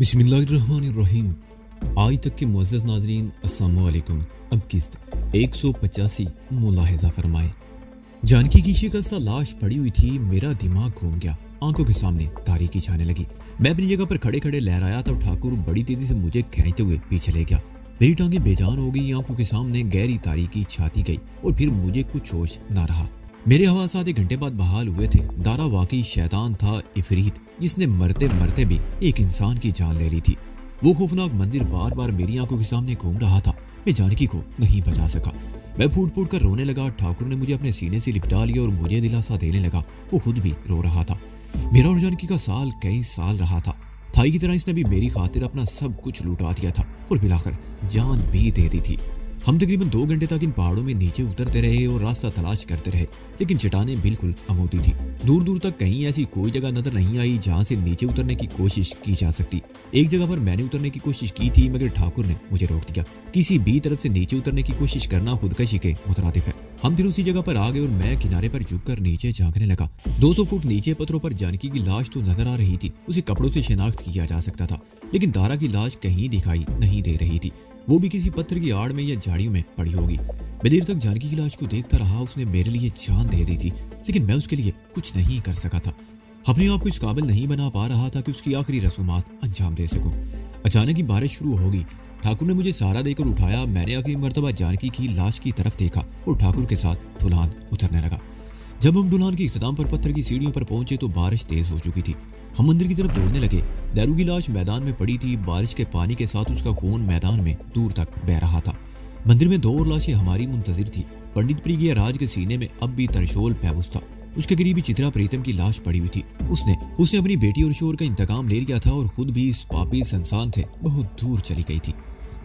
बिस्मिल्लाहिर्रहमानिर्रहीम। आज तक के मुअज़्ज़ज़ नाज़रीन अस्सलामु अलैकुम। अब किस्त 185 मुलाहिज़ा फरमाए। जानकी की शिकल सा लाश पड़ी हुई थी। मेरा दिमाग घूम गया, आंखों के सामने तारीकी छाने लगी। मैं अपनी जगह पर खड़े खड़े लहराया तो ठाकुर बड़ी तेजी से मुझे खींचते हुए पीछे ले गया। मेरी टांगें बेजान हो गई, आंखों के सामने गहरी तारीकी छाती गई और फिर मुझे कुछ होश ना रहा। मेरे हवास आधे घंटे बाद बहाल हुए थे। दारा वाकई शैतान था, इफरीत, जिसने मरते मरते भी एक इंसान की जान ले ली थी। वो खौफनाक मंदिर बार बार मेरी आंखों के सामने घूम रहा था। मैं जानकी को नहीं बचा सका। मैं फूट फूट कर रोने लगा। ठाकुर ने मुझे अपने सीने से लिपटा लिया और मुझे दिलासा देने लगा। वो खुद भी रो रहा था। मेरा और जानकी का साल कई साल रहा था। थाई की तरह इसने भी मेरी खातिर अपना सब कुछ लुटा दिया था और मिलाकर जान भी दे दी थी। हम तकरीबन 2 घंटे तक इन पहाड़ों में नीचे उतरते रहे और रास्ता तलाश करते रहे, लेकिन चट्टानें बिल्कुल अमोदी थी। दूर दूर तक कहीं ऐसी कोई जगह नजर नहीं आई जहां से नीचे उतरने की कोशिश की जा सकती। एक जगह पर मैंने उतरने की कोशिश की थी, मगर ठाकुर ने मुझे रोक दिया। किसी भी तरफ से नीचे उतरने की कोशिश करना खुदकशी के मुतरादिफ है। हम फिर उसी जगह पर आ गए और मैं किनारे पर झुककर नीचे झांकने लगा। 200 फुट नीचे पत्थरों पर जानकी की लाश तो नजर आ रही थी। उसे कपड़ों से शिनाख्त किया जा सकता था, लेकिन दारा की लाश कहीं दिखाई नहीं दे रही थी। वो भी किसी पत्थर की आड़ में या झाड़ियों में पड़ी होगी। मैं देर तक जानकी की लाश को देखता रहा। उसने मेरे लिए जान दे दी थी, लेकिन मैं उसके लिए कुछ नहीं कर सका था। अपने आप को इस काबिल नहीं बना पा रहा था कि उसकी आखिरी रसूमात अंजाम दे सकूं। अचानक ही बारिश शुरू हो गई। ठाकुर ने मुझे सहारा देकर उठाया। मैंने आखिरी मर्तबा जानकी की लाश की तरफ देखा और ठाकुर के साथ ढुलान उतरने लगा। जब हम ढुलान के इख्तिताम पर पत्थर की सीढ़ियों पर पहुंचे तो बारिश तेज हो चुकी थी। हम मंदिर की तरफ दौड़ने लगे। दैरू की लाश मैदान में पड़ी थी। बारिश के पानी के साथ उसका खून मैदान में दूर तक बह रहा था। मंदिर में 2 और लाशें हमारी मुंतजिर थी। पंडित प्रिगिया राज के सीने में अब भी तरशोल पैबुस था। उसके करीबी चित्रा प्रीतम की लाश पड़ी हुई थी। उसने अपनी बेटी और शोर का इंतकाम ले लिया था और खुद भी इस पापी संसान से बहुत दूर चली गई थी।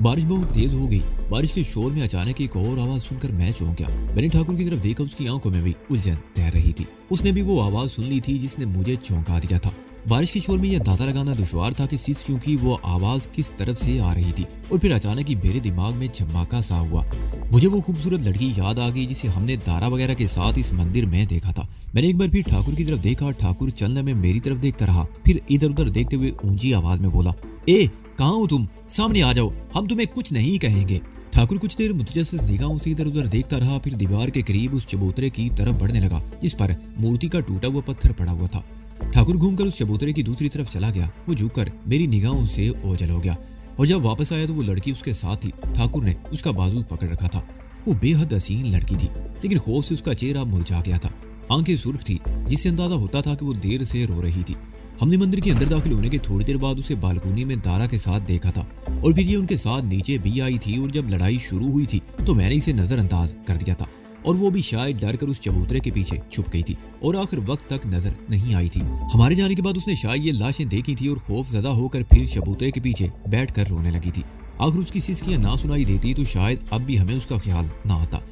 बारिश बहुत तेज हो गई। बारिश के शोर में अचानक एक और आवाज सुनकर मैं चौंक गया। मैंने ठाकुर की तरफ देखा। उसकी आंखों में भी उलझन तैर रही थी। उसने भी वो आवाज सुन ली थी जिसने मुझे चौंका दिया था। बारिश के शोर में यह अंदाजा लगाना दुश्वार था कि सिस क्योंकि वो आवाज किस तरफ से आ रही थी। और फिर अचानक ही मेरे दिमाग में झमाका सा हुआ। मुझे वो खूबसूरत लड़की याद आ गई जिसे हमने दारा वगैरह के साथ इस मंदिर में देखा था। मैंने एक बार फिर ठाकुर की तरफ देखा। ठाकुर चलने में मेरी तरफ देखता रहा, फिर इधर उधर देखते हुए ऊंची आवाज में बोला, ए कहाँ हो तुम? सामने आ जाओ, हम तुम्हें कुछ नहीं कहेंगे। ठाकुर कुछ देर मुतजस्सिस निगाहों से इधर उधर देखता रहा, फिर दीवार के करीब उस चबूतरे की तरफ बढ़ने लगा जिस पर मूर्ति का टूटा हुआ पत्थर पड़ा हुआ था। ठाकुर घूमकर उस चबूतरे की दूसरी तरफ चला गया। वो झुककर मेरी निगाहों से ओझल हो गया और जब वापस आया तो वो लड़की उसके साथ थी। ठाकुर ने उसका बाजू पकड़ रखा था। वो बेहद हसीन लड़की थी, लेकिन खौफ से उसका चेहरा मुरझा गया था। आंखें सुर्ख थी, जिससे अंदाजा होता था कि वो देर से रो रही थी। हमने मंदिर के अंदर दाखिल होने के थोड़ी देर बाद उसे बालकनी में दारा के साथ देखा था और फिर ये उनके साथ नीचे भी आई थी। और जब लड़ाई शुरू हुई थी तो मैंने इसे नजरअंदाज कर दिया था और वो भी शायद डर कर उस चबूतरे के पीछे छुप गई थी और आखिर वक्त तक नजर नहीं आई थी। हमारे जाने के बाद उसने शायद ये लाशें देखी थी और खौफजदा होकर फिर चबूतरे के पीछे बैठकर रोने लगी थी। आखिर उसकी सिसकियां ना सुनाई देती तो शायद अब भी हमें उसका ख्याल ना आता।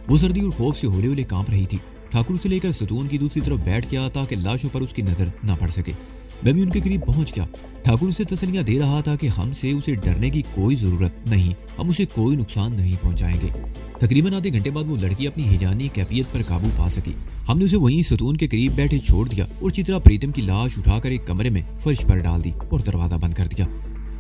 वो सर्दी और खौफ से होले होले कांप रही थी। ठाकुर से लेकर सतून की दूसरी तरफ बैठ गया ताकि लाशों पर उसकी नजर ना पड़ सके। मैं भी उनके करीब पहुंच गया। ठाकुर उसे तसल्लियां दे रहा था कि हमसे उसे डरने की कोई जरूरत नहीं, हम उसे कोई नुकसान नहीं पहुंचाएंगे। तकरीबन आधे घंटे बाद वो लड़की अपनी हिजानी कैफियत पर काबू पा सकी। हमने उसे वहीं सतून के करीब बैठे छोड़ दिया और चित्रा प्रीतम की लाश उठाकर एक कमरे में फर्श पर डाल दी और दरवाजा बंद कर दिया।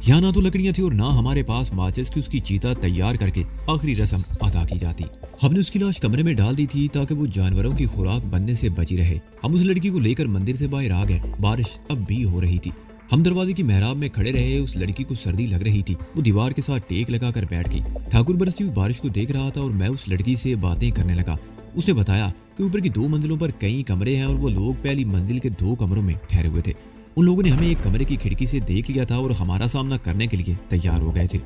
यहाँ ना तो लकड़ियां थी और ना हमारे पास माचिस की उसकी चीता तैयार करके आखिरी रस्म अदा की जाती। हमने उसकी लाश कमरे में डाल दी थी ताकि वो जानवरों की खुराक बनने से बची रहे। हम उस लड़की को लेकर मंदिर से बाहर आ गए। बारिश अब भी हो रही थी। हम दरवाजे की मेहराब में खड़े रहे। उस लड़की को सर्दी लग रही थी। वो दीवार के साथ टेक लगाकर बैठ गई। ठाकुर बरसती हुई बारिश को देख रहा था और मैं उस लड़की से बातें करने लगा। उसने बताया कि ऊपर की 2 मंजिलों पर कई कमरे हैं और वो लोग पहली मंजिल के 2 कमरों में ठहरे हुए थे। उन लोगों ने हमें एक कमरे की खिड़की से देख लिया था और हमारा सामना करने के लिए तैयार हो गए थे।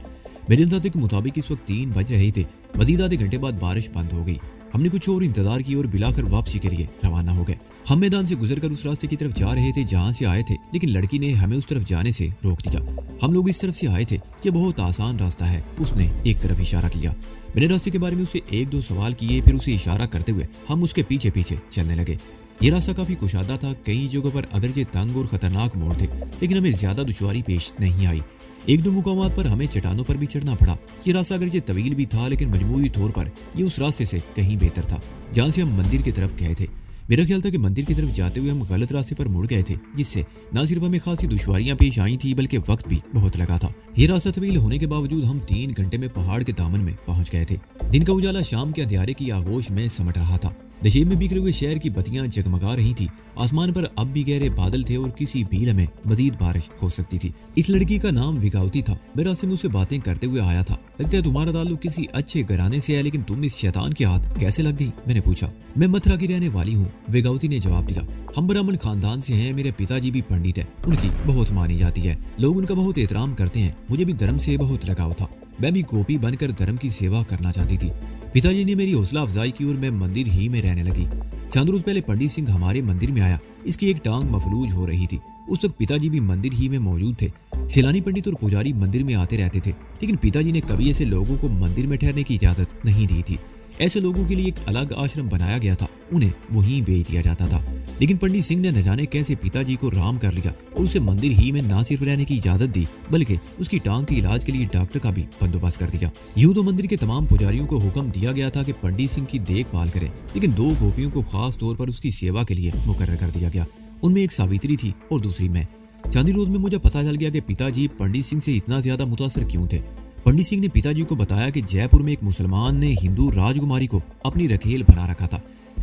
मेरे अंदाजे के मुताबिक इस वक्त 3 बज रहे थे। मजीद आधे घंटे बाद बारिश बंद हो गई। हमने कुछ और इंतजार की और बिलाकर वापसी के लिए रवाना हो गए। हम मैदान से गुजरकर उस रास्ते की तरफ जा रहे थे जहां से आए थे, लेकिन लड़की ने हमें उस तरफ जाने से रोक दिया। हम लोग इस तरफ से आए थे, ये बहुत आसान रास्ता है। उसने एक तरफ इशारा किया। मैंने रास्ते के बारे में उससे 1-2 सवाल किए, फिर उसे इशारा करते हुए हम उसके पीछे पीछे चलने लगे। ये रास्ता काफी कुशादा था। कई जगहों पर अगरचे तंग और खतरनाक मोड़ थे, लेकिन हमें ज्यादा दुश्वारी पेश नहीं आई। 1-2 मुकामात पर हमें चट्टानों पर भी चढ़ना पड़ा। ये रास्ता अगरचे तवील भी था, लेकिन मजमूई तौर पर ये उस रास्ते से कहीं बेहतर था जहाँ से हम मंदिर की तरफ गए थे। मेरा ख्याल था कि मंदिर की तरफ जाते हुए हम गलत रास्ते पर मुड़ गए थे, जिससे न सिर्फ हमें खासी दुश्वारियां पेश आई थी बल्कि वक्त भी बहुत लगा था। ये रास्ता तवील होने के बावजूद हम 3 घंटे में पहाड़ के दामन में पहुंच गए थे। दिन का उजाला शाम के अंधियारे की आगोश में समट रहा था। नशेब में बिखरे हुए शहर की बत्तियां जगमगा रही थी। आसमान पर अब भी गहरे बादल थे और किसी भी लम्हे मजीद बारिश हो सकती थी। इस लड़की का नाम विगावती था। मैं रास्ते में उससे बातें करते हुए आया था। लगता है तुम्हारा ताल्लुक किसी अच्छे घराने से है, लेकिन तुम इस शैतान के हाथ कैसे लग गई? मैंने पूछा। मैं मथुरा की रहने वाली हूँ, विगावती ने जवाब दिया। हम ब्राह्मण खानदान से हैं। मेरे पिताजी भी पंडित है। उनकी बहुत मानी जाती है। लोग उनका बहुत एहतराम करते हैं। मुझे भी धर्म से बहुत लगाव था। मैं भी गोपी बनकर धर्म की सेवा करना चाहती थी। पिताजी ने मेरी हौसला अफजाई की और मैं मंदिर ही में रहने लगी। चंद रोज पहले पंडित सिंह हमारे मंदिर में आया। इसकी एक टांग मफलूज हो रही थी। उस वक्त पिताजी भी मंदिर ही में मौजूद थे। सैलानी पंडित और पुजारी मंदिर में आते रहते थे, लेकिन पिताजी ने कभी ऐसे लोगों को मंदिर में ठहरने की इजाजत नहीं दी थी। ऐसे लोगों के लिए एक अलग आश्रम बनाया गया था। उन्हें वहीं भेज दिया जाता था। लेकिन पंडित सिंह ने न जाने कैसे पिताजी को राम कर लिया और उसे मंदिर ही में ना सिर्फ रहने की इजाजत दी, बल्कि उसकी टांग के इलाज के लिए डॉक्टर का भी बंदोबस्त कर दिया। यूं तो मंदिर के तमाम पुजारियों को हुक्म दिया गया था कि पंडित सिंह की देखभाल करें, लेकिन 2 गोपियों को खास तौर पर उसकी सेवा के लिए मुकर्रर कर दिया गया। उनमें एक सावित्री थी और दूसरी मैं। चांदी रोज में मुझे पता चल गया कि पिताजी पंडित सिंह से इतना ज्यादा मुतासर क्यों थे। पंडित सिंह ने पिताजी को बताया कि जयपुर में एक मुसलमान ने हिंदू राजकुमारी को अपनी रखेल बना रखा था।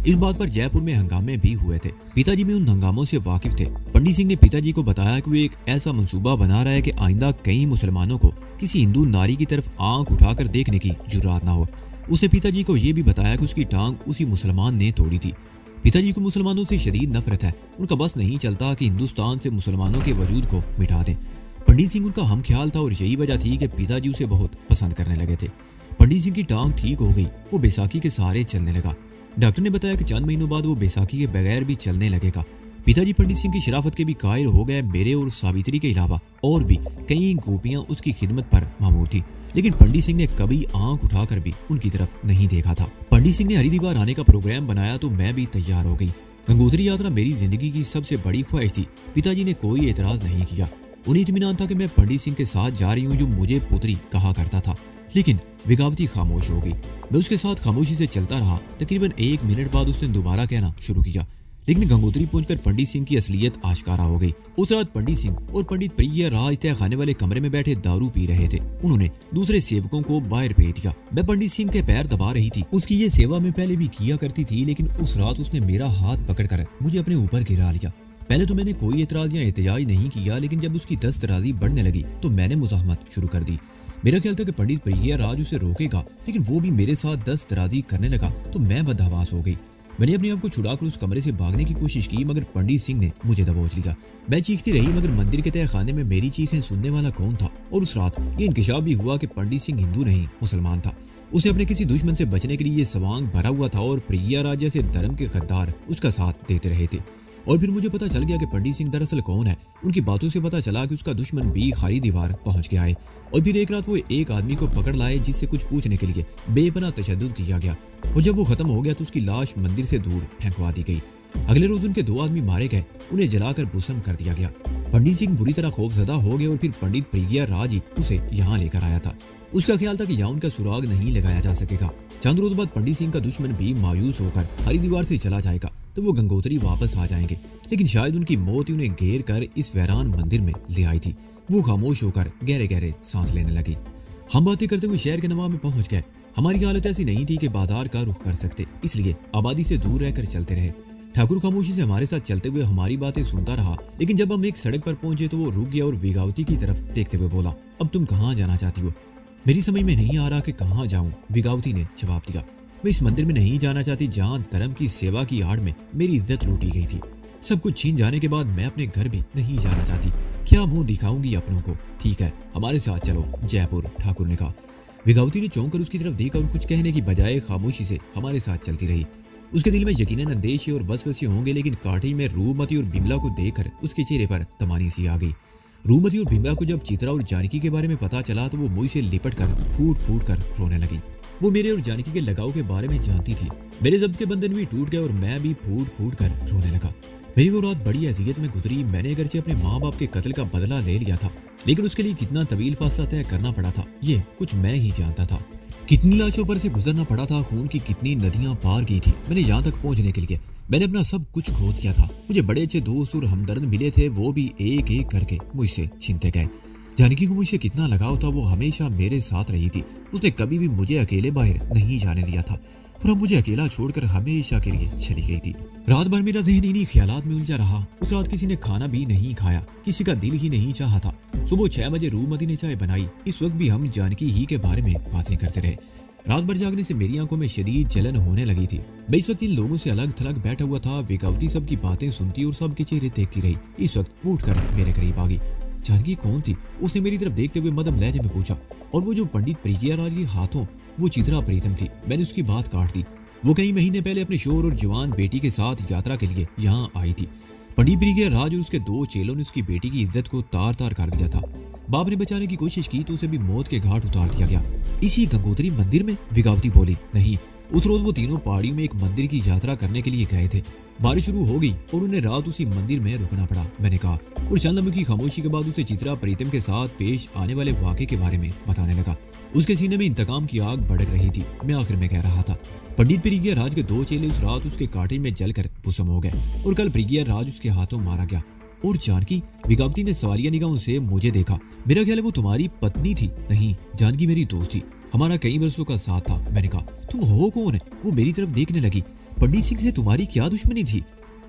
इस बात पर जयपुर में हंगामे भी हुए थे। पिताजी भी उन हंगामों से वाकिफ थे। पंडित सिंह ने पिताजी को बताया कि वो एक ऐसा मंसूबा बना रहा है कि आइंदा कई मुसलमानों को किसी हिंदू नारी की तरफ आंख उठाकर देखने की जुर्रात ना हो। उसने पिताजी को यह भी बताया कि उसकी टांग उसी मुसलमान ने तोड़ी थी। पिताजी को मुसलमानों से शदीद नफरत है। उनका बस नहीं चलता कि हिंदुस्तान से मुसलमानों के वजूद को मिटा दें। पंडित सिंह उनका हम ख्याल था और यही वजह थी कि पिताजी उसे बहुत पसंद करने लगे थे। पंडित सिंह की टांग ठीक हो गई। वो बैसाखी के सहारे चलने लगा। डॉक्टर ने बताया कि चंद महीनों बाद वो बैसाखी के बगैर भी चलने लगेगा। पिताजी पंडित सिंह की शराफत के भी कायल हो गए। मेरे और सावित्री के अलावा और भी कई गोपियां उसकी खिदमत पर मामूर थी, लेकिन पंडित सिंह ने कभी आंख उठाकर भी उनकी तरफ नहीं देखा था। पंडित सिंह ने हरिद्वार आने का प्रोग्राम बनाया तो मैं भी तैयार हो गई। गंगोत्री यात्रा मेरी जिंदगी की सबसे बड़ी ख्वाहिश थी। पिताजी ने कोई एतराज नहीं किया। उन्हें इत्मीनान था कि मैं पंडित सिंह के साथ जा रही हूँ, जो मुझे पुत्री कहा करता था। लेकिन विगावती खामोश हो गई। मैं उसके साथ खामोशी से चलता रहा। तकरीबन 1 मिनट बाद उसने दोबारा कहना शुरू किया, लेकिन गंगोत्री पहुंचकर पंडित सिंह की असलियत आश्कारा हो गई। उस रात पंडित सिंह और पंडित प्रिया राज तय खाने वाले कमरे में बैठे दारू पी रहे थे। उन्होंने दूसरे सेवकों को बाहर भेज दिया। मैं पंडित सिंह के पैर दबा रही थी। उसकी ये सेवा मैं पहले भी किया करती थी, लेकिन उस रात उसने मेरा हाथ पकड़कर मुझे अपने ऊपर गिरा लिया। पहले तो मैंने कोई एतराज या एहतजाज नहीं किया, लेकिन जब उसकी दस्तराजी बढ़ने लगी तो मैंने मुजाहमत शुरू कर दी। मेरा ख्याल था कि पंडित प्रिया राज उसे रोकेगा, लेकिन वो भी मेरे साथ दस्तराजी करने लगा तो मैं बदहवास हो गई। मैंने अपने आप को छुड़ाकर उस कमरे से भागने की कोशिश की, मगर पंडित सिंह ने मुझे दबोच लिया। मैं चीखती रही, मगर मंदिर के तय खाने में मेरी चीखें सुनने वाला कौन था? और उस रात ये इंकशाफ भी हुआ कि पंडित सिंह हिंदू नहीं मुसलमान था। उसने अपने किसी दुश्मन से बचने के लिए ये सवांग भरा हुआ था और प्रिया राज जैसे धर्म के गद्दार उसका साथ देते रहे थे। और फिर मुझे पता चल गया कि पंडित सिंह दरअसल कौन है। उनकी बातों से पता चला कि उसका दुश्मन भी खारी दीवार पहुंच गया है। और फिर एक रात वो एक आदमी को पकड़ लाए, जिससे कुछ पूछने के लिए बेपनाह तशद्दुद किया गया। और जब वो खत्म हो गया तो उसकी लाश मंदिर से दूर फेंकवा दी गई। अगले रोज उनके 2 आदमी मारे गए। उन्हें जलाकर भस्म कर दिया गया। पंडित सिंह बुरी तरह खौफजदा हो गए और फिर पंडित प्रिया राज ही उसे यहाँ लेकर आया था। उसका ख्याल था कि यहाँ उनका सुराग नहीं लगाया जा सकेगा। चंद रोज बाद पंडित सिंह का दुश्मन भी मायूस होकर हरिद्वार से चला जाएगा तो वो गंगोत्री वापस आ जाएंगे, लेकिन शायद उनकी मौत ही उन्हें घेर कर इस वैरान मंदिर में ले आई थी। वो खामोश होकर गहरे गहरे सांस लेने लगी। हम बातें करते हुए शहर के नवाब में पहुंच गए। हमारी हालत ऐसी नहीं थी कि बाजार का रुख कर सकते, इसलिए आबादी से दूर रहकर चलते रहे। ठाकुर खामोशी से हमारे साथ चलते हुए हमारी बातें सुनता रहा, लेकिन जब हम एक सड़क पर पहुंचे तो वो रुक गया और विगावती की तरफ देखते हुए बोला, अब तुम कहाँ जाना चाहती हो? मेरी समझ में नहीं आ रहा कि कहाँ जाऊं, विगावती ने जवाब दिया। मैं इस मंदिर में नहीं जाना चाहती जहाँ धर्म की सेवा की आड़ में मेरी इज्जत लूटी गई थी। सब कुछ छीन जाने के बाद मैं अपने घर भी नहीं जाना चाहती। क्या मुंह दिखाऊंगी अपनों को? ठीक है, हमारे साथ चलो जयपुर, ठाकुर ने कहा। विगावती ने चौंक कर उसकी तरफ देखा और कुछ कहने की बजाय खामोशी से हमारे साथ चलती रही। उसके दिल में यकीनन अंदेशे और वसवसे होंगे, लेकिन काठी में रूपमती और बिमला को देखकर उसके चेहरे पर तमानी सी आ गई। रूपमती और बिमला को जब चित्रा और जानकी के बारे में पता चला तो वो मुझ से लिपट कर फूट फूट कर रोने लगी। वो मेरे और जानकी के लगाव के बारे में जानती थी। मेरे जब्त के बंधन भी टूट गए और मैं भी फूट फूट कर रोने लगा। मेरी वो रात बड़ी अजियत में गुजरी। मैंने अगरचे अपने माँ बाप के कत्ल का बदला ले लिया था, लेकिन उसके लिए कितना तवील फासला तय करना पड़ा था ये कुछ मैं ही जानता था। कितनी लाशों पर से गुजरना पड़ा था, खून की कितनी नदियां पार की थी मैंने यहाँ तक पहुंचने के लिए। मैंने अपना सब कुछ खो दिया था। मुझे बड़े अच्छे दोस्त और हमदर्द मिले थे, वो भी एक एक करके मुझसे छीनते गए। जानकी को मुझसे कितना लगाव था, वो हमेशा मेरे साथ रही थी। उसने कभी भी मुझे अकेले बाहर नहीं जाने दिया था और अब मुझे अकेला छोड़कर हमेशा के लिए चली गई थी। रात भर मेरा ज़हन इन्हीं ख्यालात में उलझा रहा। उस रात किसी ने खाना भी नहीं खाया, किसी का दिल ही नहीं चाहा था। सुबह 6 बजे रूपमती ने चाय बनाई। इस वक्त भी हम जानकी ही के बारे में बातें करते रहे। रात भर जागने से मेरी आंखों में शदीद जलन होने लगी थी। मैं इस वक्त इन लोगों से अलग थलग बैठा हुआ था। विगावती सबकी बातें सुनती और सबके चेहरे देखती रही। इस वक्त उठकर मेरे करीब आ गई। जानकी कौन थी? उसने मेरी तरफ देखते हुए मदम लहजे में पूछा। और वो जो पंडित प्रिज्ञाराज के हाथों, वो चित्रा प्रीतम थी। मैंने उसकी बात काट दी। वो कई महीने पहले अपने शोहर और जवान बेटी के साथ यात्रा के लिए यहाँ आई थी। पंडित प्रिज्ञाराज और उसके 2 चेलों ने उसकी बेटी की इज्जत को तार तार कर दिया था। बाप ने बचाने की कोशिश की तो उसे भी मौत के घाट उतार दिया गया। इसी गंगोत्री मंदिर में? विगावती बोली। नहीं, उस रोज वो तीनों पहाड़ियों में एक मंदिर की यात्रा करने के लिए गए थे। बारिश शुरू हो गई और उन्हें रात उसी मंदिर में रुकना पड़ा, मैंने कहा। और चंद लम्हों की खामोशी के बाद उसे चित्रा प्रीतम के साथ पेश आने वाले वाक़े के बारे में बताने लगा। उसके सीने में इंतकाम की आग भड़क रही थी। मैं आखिर में कह रहा था, पंडित प्रिज्ञाराज के 2 चेले उस रात उसके कांटे में जलकर भस्म हो गए और कल प्रिज्ञाराज उसके हाथों मारा गया। और जानकी? विगावती ने सवालिया निगाहों से मुझे देखा। मेरा ख्याल है वो तुम्हारी पत्नी थी। नहीं, जानकी मेरी दोस्त थी, हमारा कई वर्षों का साथ था। मैंने कहा, तुम हो कौन है? वो मेरी तरफ देखने लगी। पंडित सिंह से तुम्हारी क्या दुश्मनी थी?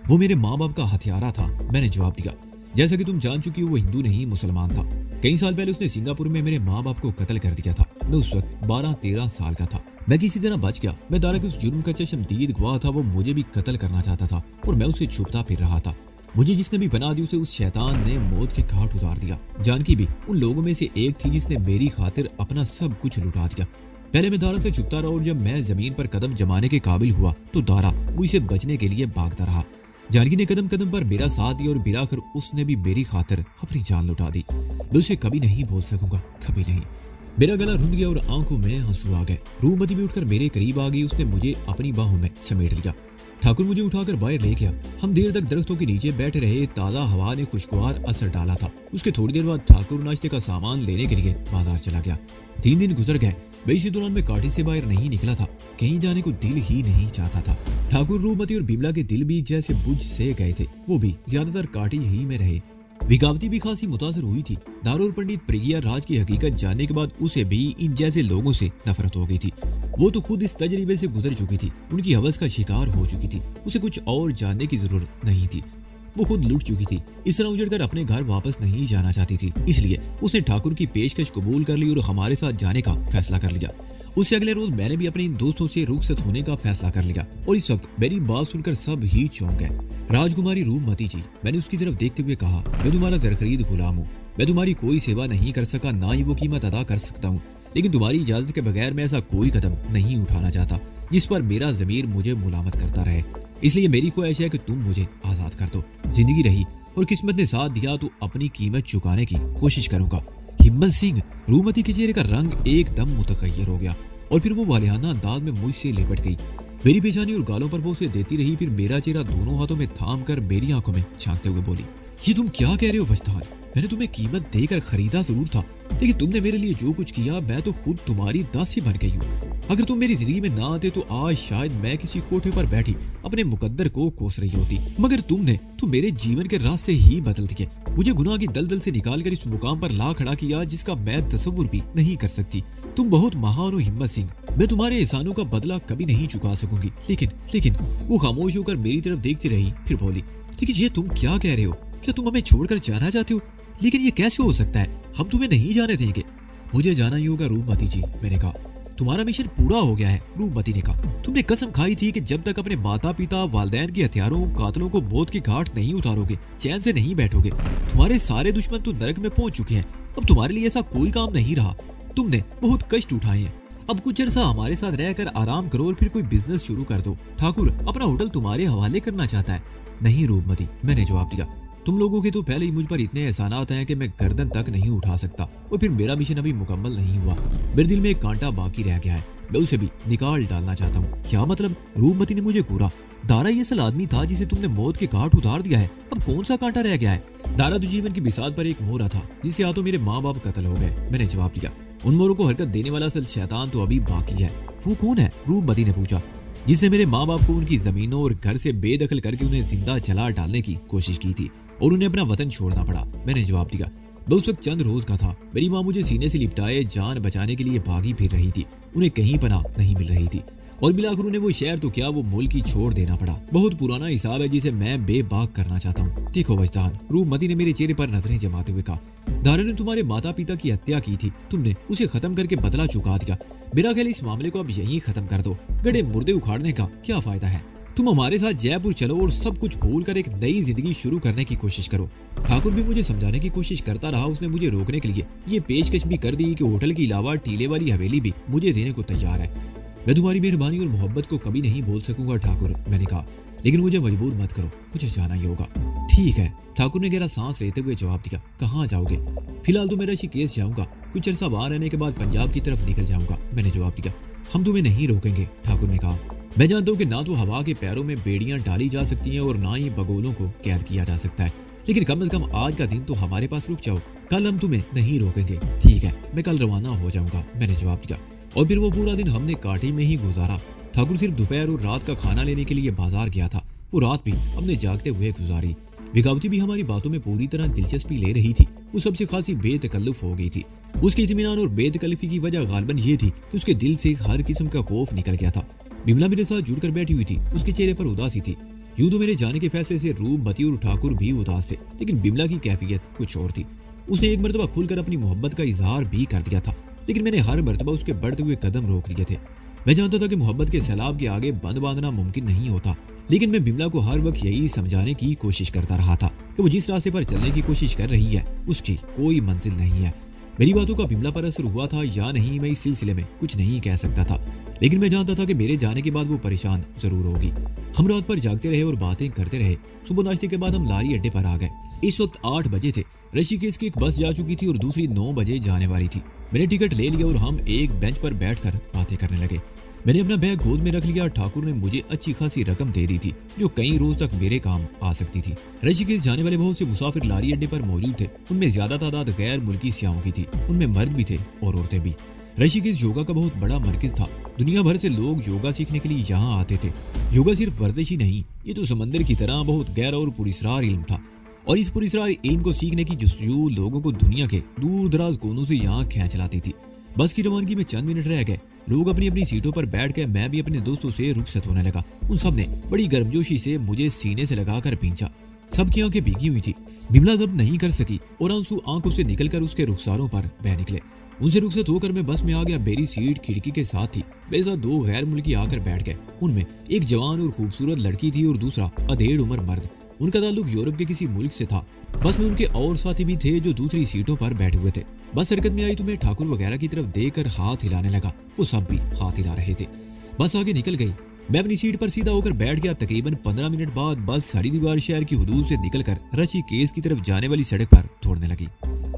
वो मेरे माँ बाप का हथियारा था, मैंने जवाब दिया। जैसा कि तुम जान चुकी हो, वो हिंदू नहीं मुसलमान था। कई साल पहले उसने सिंगापुर में मेरे माँ बाप को कत्ल कर दिया था। मैं उस वक्त 12-13 साल का था। मैं किसी तरह बच गया। मैं दारा के उस जुर्म का चश्मदीद गवाह था। वो मुझे भी कत्ल करना चाहता था और मैं उसे छुपता फिर रहा था। मुझे जिसने भी बना दी उसे उस शैतान ने मौत के घाट उतार दिया। जानकी भी उन लोगों में से एक थी जिसने मेरी खातिर अपना सब कुछ लुटा दिया। पहले मैं दारा से छुपता रहा और जब मैं जमीन पर कदम जमाने के काबिल हुआ तो दारा मुझसे बचने के लिए भागता रहा। जानकी ने कदम कदम पर मेरा साथ दिया और बिलाखिर उसने भी मेरी खातिर अपनी जान लुटा दी। मैं उसे कभी नहीं भूल सकूंगा, कभी नहीं। मेरा गला रुंध गया और आंखों में आंसू आ गए। रूपमती भी उठकर मेरे करीब आ गई। उसने मुझे अपनी बाहों में समेट लिया। ठाकुर मुझे उठाकर बाहर ले गया। हम देर तक दरख्तों के नीचे बैठे रहे। ताज़ा हवा ने खुशगवार असर डाला था। उसके थोड़ी देर बाद ठाकुर नाश्ते का सामान लेने के लिए बाजार चला गया। 3 दिन गुजर गए। मैं इसी दौरान में काठी से बाहर नहीं निकला था। कहीं जाने को दिल ही नहीं चाहता था। ठाकुर, रूपमती और बिमला के दिल भी जैसे बुझ से गए थे। वो भी ज्यादातर काठी ही में रहे। विगावती भी खासी मुतासर हुई थी। दारू और पंडित प्रिज्ञाराज की हकीकत जानने के बाद उसे भी इन जैसे लोगों से नफरत हो गई थी। वो तो खुद इस तजर्बे से गुजर चुकी थी, उनकी हवस का शिकार हो चुकी थी। उसे कुछ और जानने की जरूरत नहीं थी। वो खुद लूट चुकी थी। इस तरह उजड़कर अपने घर वापस नहीं जाना चाहती थी। इसलिए उसने ठाकुर की पेशकश कबूल कर ली और हमारे साथ जाने का फैसला कर लिया। उससे अगले रोज मैंने भी अपने इन दोस्तों से रुखसत होने का फैसला कर लिया। और इस वक्त मेरी बात सुनकर सब ही चौंक गए। राजकुमारी रूपमती जी, मैंने उसकी तरफ देखते हुए कहा, मैं तुम्हारा जरखरीद गुलाम हूँ। मैं तुम्हारी कोई सेवा नहीं कर सका, ना ही वो कीमत अदा कर सकता हूँ। लेकिन तुम्हारी इजाजत के बगैर मैं ऐसा कोई कदम नहीं उठाना चाहता जिस पर मेरा जमीर मुझे मुलामत करता रहे। इसलिए मेरी ख्वाहिश है कि तुम मुझे आजाद कर दो। जिंदगी रही और किस्मत ने साथ दिया तो अपनी कीमत चुकाने की कोशिश करूंगा। हिम्मत सिंह। रूपमती के चेहरे का रंग एकदम मुतगय्यर हो गया और फिर वो वालियाना अंदाज में मुझसे लिपट गई। मेरी पेशानी और गालों पर वो उसे देती रही। फिर मेरा चेहरा दोनों हाथों में थाम कर मेरी आंखों में झांकते हुए बोली, ये तुम क्या कह रहे हो वजदान? मैंने तुम्हें कीमत देकर खरीदा जरूर था, लेकिन तुमने मेरे लिए जो कुछ किया, मैं तो खुद तुम्हारी दासी बन गई हूँ। अगर तुम मेरी जिंदगी में ना आते तो आज शायद मैं किसी कोठे पर बैठी अपने मुकद्दर को कोस रही होती। मगर तुम मेरे जीवन के रास्ते ही बदल दिए। मुझे गुनाह की दलदल से निकालकर इस मुकाम पर ला खड़ा किया जिसका मैं तसव्वुर भी नहीं कर सकती। तुम बहुत महान हो हिम्मत सिंह। मैं तुम्हारे एहसानों का बदला कभी नहीं चुका सकूंगी। लेकिन वो खामोश होकर मेरी तरफ देखती रही। फिर बोली, लेकिन ये तुम क्या कह रहे हो? क्या तुम हमें छोड़कर जाना चाहते हो? लेकिन ये कैसे हो सकता है? हम तुम्हें नहीं जाने देंगे। मुझे जाना ही होगा रूपमती जी, मैंने कहा। तुम्हारा मिशन पूरा हो गया है, रूपमती ने कहा। तुमने कसम खाई थी कि जब तक अपने माता पिता वालिदैन के हथियारों कातलों को मौत की घाट नहीं उतारोगे, चैन से नहीं बैठोगे। तुम्हारे सारे दुश्मन तो नरक में पहुंच चुके हैं। अब तुम्हारे लिए ऐसा कोई काम नहीं रहा। तुमने बहुत कष्ट उठाए हैं। अब कुछ अर्सा हमारे साथ रहकर आराम करो और फिर कोई बिजनेस शुरू कर दो। ठाकुर अपना होटल तुम्हारे हवाले करना चाहता है। नहीं रूपमती, मैंने जवाब दिया। तुम लोगों के तो पहले ही मुझ पर इतने एहसानात हैं कि मैं गर्दन तक नहीं उठा सकता। और फिर मेरा मिशन अभी मुकम्मल नहीं हुआ। मेरे दिल में एक कांटा बाकी रह गया है। मैं उसे भी निकाल डालना चाहता हूँ। क्या मतलब? रूपमती ने मुझे घूरा। दारा ये असल आदमी था जिसे तुमने मौत के घाट उतार दिया है। अब कौन सा कांटा रह गया है? दारा तो जीवन की बिसात पर एक मोहरा था जिसके हाथों मेरे माँ बाप कत्ल हो गए, मैंने जवाब दिया। उन मोरों को हरकत देने वाला असल शैतान तो अभी बाकी है। वो कौन है? रूपमती ने पूछा। जिसने मेरे माँ बाप को उनकी जमीनों और घर से बेदखल करके उन्हें जिंदा जला डालने की कोशिश की थी और उन्हें अपना वतन छोड़ना पड़ा। मैंने जवाब दिया, मैं उस वक्त चंद रोज का था। मेरी माँ मुझे सीने से लिपटाए जान बचाने के लिए भागी फिर रही थी। उन्हें कहीं पनाह नहीं मिल रही थी और मिलाकर उन्हें वो शहर तो क्या वो मुल्क ही छोड़ देना पड़ा। बहुत पुराना हिसाब है जिसे मैं बेबाक करना चाहता हूँ। देखो वजदान, रूपमती ने मेरे चेहरे पर नजरें जमाते हुए कहा, दारा ने तुम्हारे माता पिता की हत्या की थी, तुमने उसे खत्म करके बदला चुका दिया। मेरा ख्याल इस मामले को अब यहीं खत्म कर दो। गड़े मुर्दे उखाड़ने का क्या फायदा है? तुम हमारे साथ जयपुर चलो और सब कुछ भूल कर एक नई जिंदगी शुरू करने की कोशिश करो। ठाकुर भी मुझे समझाने की कोशिश करता रहा। उसने मुझे रोकने के लिए ये पेशकश भी कर दी कि होटल के अलावा टीले वाली हवेली भी मुझे देने को तैयार है। मैं तुम्हारी मेहरबानी और मोहब्बत को कभी नहीं भूल सकूंगा ठाकुर, मैंने कहा, लेकिन मुझे मजबूर मत करो, मुझे जाना ही होगा। ठीक है, ठाकुर ने गहरा सांस लेते हुए जवाब दिया। कहाँ जाओगे? फिलहाल तो मैं ऋषिकेश जाऊंगा, कुछ अर्सा वहां रहने के बाद पंजाब की तरफ निकल जाऊंगा, मैंने जवाब दिया। हम तुम्हें नहीं रोकेंगे, ठाकुर ने कहा। मैं जानता हूँ कि ना तो हवा के पैरों में बेड़ियां डाली जा सकती हैं और ना ही बगोलों को कैद किया जा सकता है, लेकिन कम से कम आज का दिन तो हमारे पास रुक जाओ। कल हम तुम्हें नहीं रोकेंगे। ठीक है, मैं कल रवाना हो जाऊंगा, मैंने जवाब दिया। और फिर वो पूरा दिन हमने कांटे में ही गुजारा। ठाकुर सिर्फ दोपहर और रात का खाना लेने के लिए बाजार गया था। वो रात भी हमने जागते हुए गुजारी। विगावती भी हमारी बातों में पूरी तरह दिलचस्पी ले रही थी। वो सबसे खासी बेतकल्लुफ हो गई थी। उसकी इत्मीनान और बेतकल्लुफी की वजह गालिबन ये थी कि उसके दिल से हर किस्म का खौफ निकल गया था। बिमला मेरे साथ जुड़कर बैठी हुई थी, उसके चेहरे पर उदासी थी। यूं तो मेरे जाने के फैसले से रूपमती और ठाकुर भी उदास थे, लेकिन बिमला की कैफियत कुछ और थी। उसने एक मरतबा खुलकर अपनी मोहब्बत का इजहार भी कर दिया था, लेकिन मैंने हर मरतबा उसके बढ़ते हुए कदम रोक लिए थे। मैं जानता था कि मोहब्बत के सैलाब के आगे बंद बांधना मुमकिन नहीं होता, लेकिन मैं बिमला को हर वक्त यही समझाने की कोशिश करता रहा था कि वो जिस रास्ते पर चलने की कोशिश कर रही है उसकी कोई मंजिल नहीं है। मेरी बातों का बिमला पर असर हुआ था या नहीं, मैं इस सिलसिले में कुछ नहीं कह सकता था, लेकिन मैं जानता था कि मेरे जाने के बाद वो परेशान जरूर होगी। हम रात पर जागते रहे और बातें करते रहे। सुबह नाश्ते के बाद हम लारी अड्डे पर आ गए। इस वक्त 8 बजे थे। ऋषिकेश की एक बस जा चुकी थी और दूसरी 9 बजे जाने वाली थी। मैंने टिकट ले लिया और हम एक बेंच पर बैठकर बातें करने लगे। मैंने अपना बैग गोद में रख लिया। ठाकुर ने मुझे अच्छी खासी रकम दे दी थी जो कई रोज तक मेरे काम आ सकती थी। ऋषिकेश जाने वाले बहुत से मुसाफिर लारी अड्डे पर मौजूद थे। उनमें ज्यादा तादाद गैर मुल्की सियाहों की थी। उनमें मर्द भी थे और औरतें भी। ऋषिकेश योगा का बहुत बड़ा मरकज था। दुनिया भर से लोग योगा सीखने के लिए यहाँ आते थे। योगा सिर्फ वर्जिश ही नहीं, ये तो समंदर की तरह बहुत गहरा और पुरस्रार इल्म था, और इस पुरस्रार इल्म को सीखने की जुस्तजू लोगों को दुनिया के दूर दराज कोनों से यहाँ खींच लाती थी। बस की रवानगी में चंद मिनट रह गए। लोग अपनी अपनी सीटों पर बैठ गए। मैं भी अपने दोस्तों से रुखसत होने लगा। उन सब ने बड़ी गर्मजोशी से मुझे सीने से लगाकर पींचा। सबकी आंखें भीगी हुई थी। बिमला जब्त नहीं कर सकी और आंसू आंखों से निकलकर उसके रुखसारों पर बह निकले। उनसे रुखसत होकर मैं बस में आ गया। मेरी सीट खिड़की के साथ थी। मेरे साथ 2 गैर मुल्की आकर बैठ गए। उनमें एक जवान और खूबसूरत लड़की थी और दूसरा अधेड़ उम्र मर्द। उनका ताल्लुक यूरोप के किसी मुल्क से था। बस में उनके और साथी भी थे जो दूसरी सीटों पर बैठे हुए थे। बस हरकत में आई तो मैं ठाकुर वगैरह की तरफ देखकर हाथ हिलाने लगा। वो सब भी हाथ हिला रहे थे। बस आगे निकल गई। मैं अपनी सीट पर सीधा होकर बैठ गया। तकरीबन 15 मिनट बाद बस हरिद्वार शहर की हुदूद से निकलकर ऋषिकेश की तरफ जाने वाली सड़क पर दौड़ने लगी।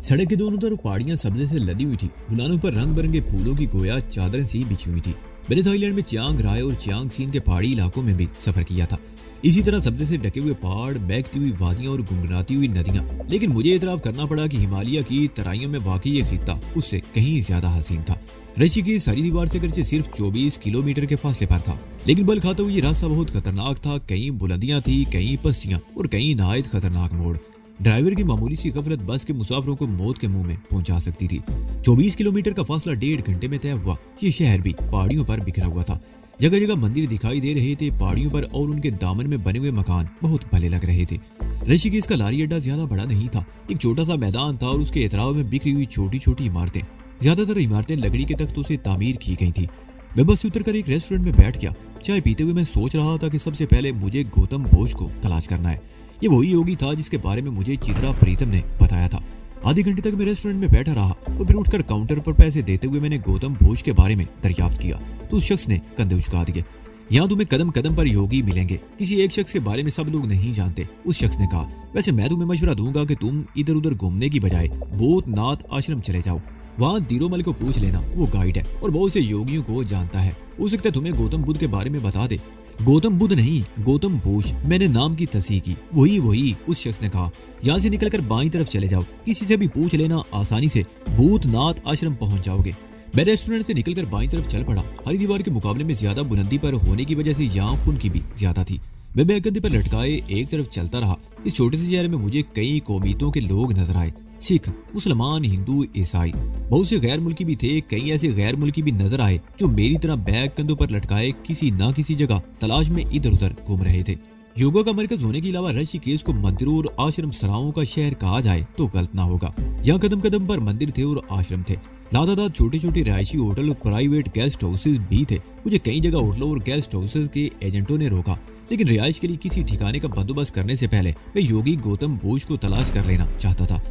सड़क के दोनों तरफ पहाड़ियां सब्जे से लदी हुई थी। ढलानों पर रंग बिरंगे फूलों की गोया चादरें सी बिछी हुई थी। मैंने थाईलैंड में चियांग राय और चियांग सीन के पहाड़ी इलाकों में भी सफर किया था। इसी तरह सब्जे से ढके हुए पहाड़, बहती हुई वादियां और गुनगुनाती हुई नदियां। लेकिन मुझे इतराफ करना पड़ा कि हिमालय की तराइयों में वाकई ये खित्ता उससे कहीं ज्यादा हसीन था। ऋषिकेश हरिद्वार से अगरचे सिर्फ 24 किलोमीटर के फासले पर था, लेकिन बल खाता हुआ ये रास्ता बहुत खतरनाक था। कई बुलंदियां थी, कई पस्तियां और कई नहायत खतरनाक मोड़। ड्राइवर की मामूली सी गफलत बस के मुसाफिरों को मौत के मुंह में पहुंचा सकती थी। 24 किलोमीटर का फासला 1.5 घंटे में तय हुआ। ये शहर भी पहाड़ियों पर बिखरा हुआ था। जगह जगह मंदिर दिखाई दे रहे थे पहाड़ियों पर, और उनके दामन में बने हुए मकान बहुत भले लग रहे थे। ऋषिकेश का लारी अड्डा ज्यादा बड़ा नहीं था। एक छोटा सा मैदान था और उसके एतराव में बिखरी हुई छोटी छोटी इमारतें। ज्यादातर इमारतें लकड़ी के तख्तों से तामीर की गई थी। मैं बस से उतरकर एक रेस्टोरेंट में बैठ गया। चाय पीते हुए मैं सोच रहा था कि सबसे पहले मुझे गौतम घोष को तलाश करना है। ये वही योगी था जिसके बारे में मुझे चित्रा प्रीतम ने बताया था। आधे घंटे तक मैं रेस्टोरेंट में बैठा रहा और फिर उठकर काउंटर पर पैसे देते हुए मैंने गौतम घोष के बारे में दरियाफ्त किया तो उस शख्स ने कंधे उचका दिए। यहाँ तुम्हें कदम कदम पर योगी मिलेंगे, किसी एक शख्स के बारे में सब लोग नहीं जानते। उस शख्स ने कहा, वैसे मैं तुम्हें मशवरा दूंगा कि तुम इधर उधर घूमने की बजाय भूतनाथ आश्रम चले जाओ। वहाँ धीरोमल को पूछ लेना, वो गाइड है और बहुत से योगियों को जानता है। हो सकता है तुम्हें गौतम बुद्ध के बारे में बता दे। गौतम बुद्ध नहीं, गौतम घोष। मैंने नाम की तस्हीह की। वही उस शख्स ने कहा। यहाँ से निकलकर बाईं तरफ चले जाओ, किसी से भी पूछ लेना, आसानी से भूतनाथ आश्रम पहुंच जाओगे। मैं रेस्टोरेंट से निकलकर बाईं तरफ चल पड़ा। हरी दीवार के मुकाबले में ज्यादा बुलंदी पर होने की वजह से यहाँ उनकी भी ज्यादा थी। मैं बैग कंधे पर लटकाए एक तरफ चलता रहा। इस छोटे से शहर में मुझे कई कौमियतों के लोग नजर आए, सिख, मुसलमान, हिंदू, ईसाई। बहुत से गैर मुल्की भी थे। कई ऐसे गैर मुल्की भी नजर आए जो मेरी तरह बैग कंधों पर लटकाए किसी न किसी जगह तलाश में इधर उधर घूम रहे थे। योगा का मरकज होने के अलावा ऋषिकेश को मंदिरों और आश्रम सराओं का शहर कहा जाए तो गलत ना होगा। यहाँ कदम कदम पर मंदिर थे और आश्रम थे। दादादाद छोटे छोटे रिहायशी होटल और प्राइवेट गेस्ट हाउसेज भी थे। मुझे कई जगह होटलों और गेस्ट हाउसेज के एजेंटों ने रोका, लेकिन रिहाइश के लिए किसी ठिकाने का बंदोबस्त करने से पहले मैं योगी गौतम बुद्ध को तलाश कर लेना चाहता था।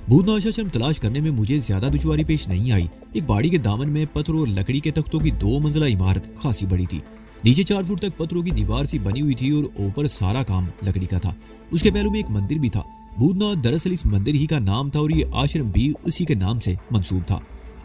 भूतनाथ आश्रम तलाश करने में मुझे ज्यादा दुश्वारी पेश नहीं आई। एक पहाड़ी के दामन में पत्थर और लकड़ी के तख्तों की 2 मंजिला इमारत खासी बड़ी थी। नीचे 4 फुट तक पत्थरों की दीवार सी बनी हुई थी और ऊपर सारा काम लकड़ी का था। उसके पहलू में एक मंदिर भी था। भूतनाथ दरअसल इस मंदिर ही का नाम था और ये आश्रम भी उसी के नाम से मंसूब था।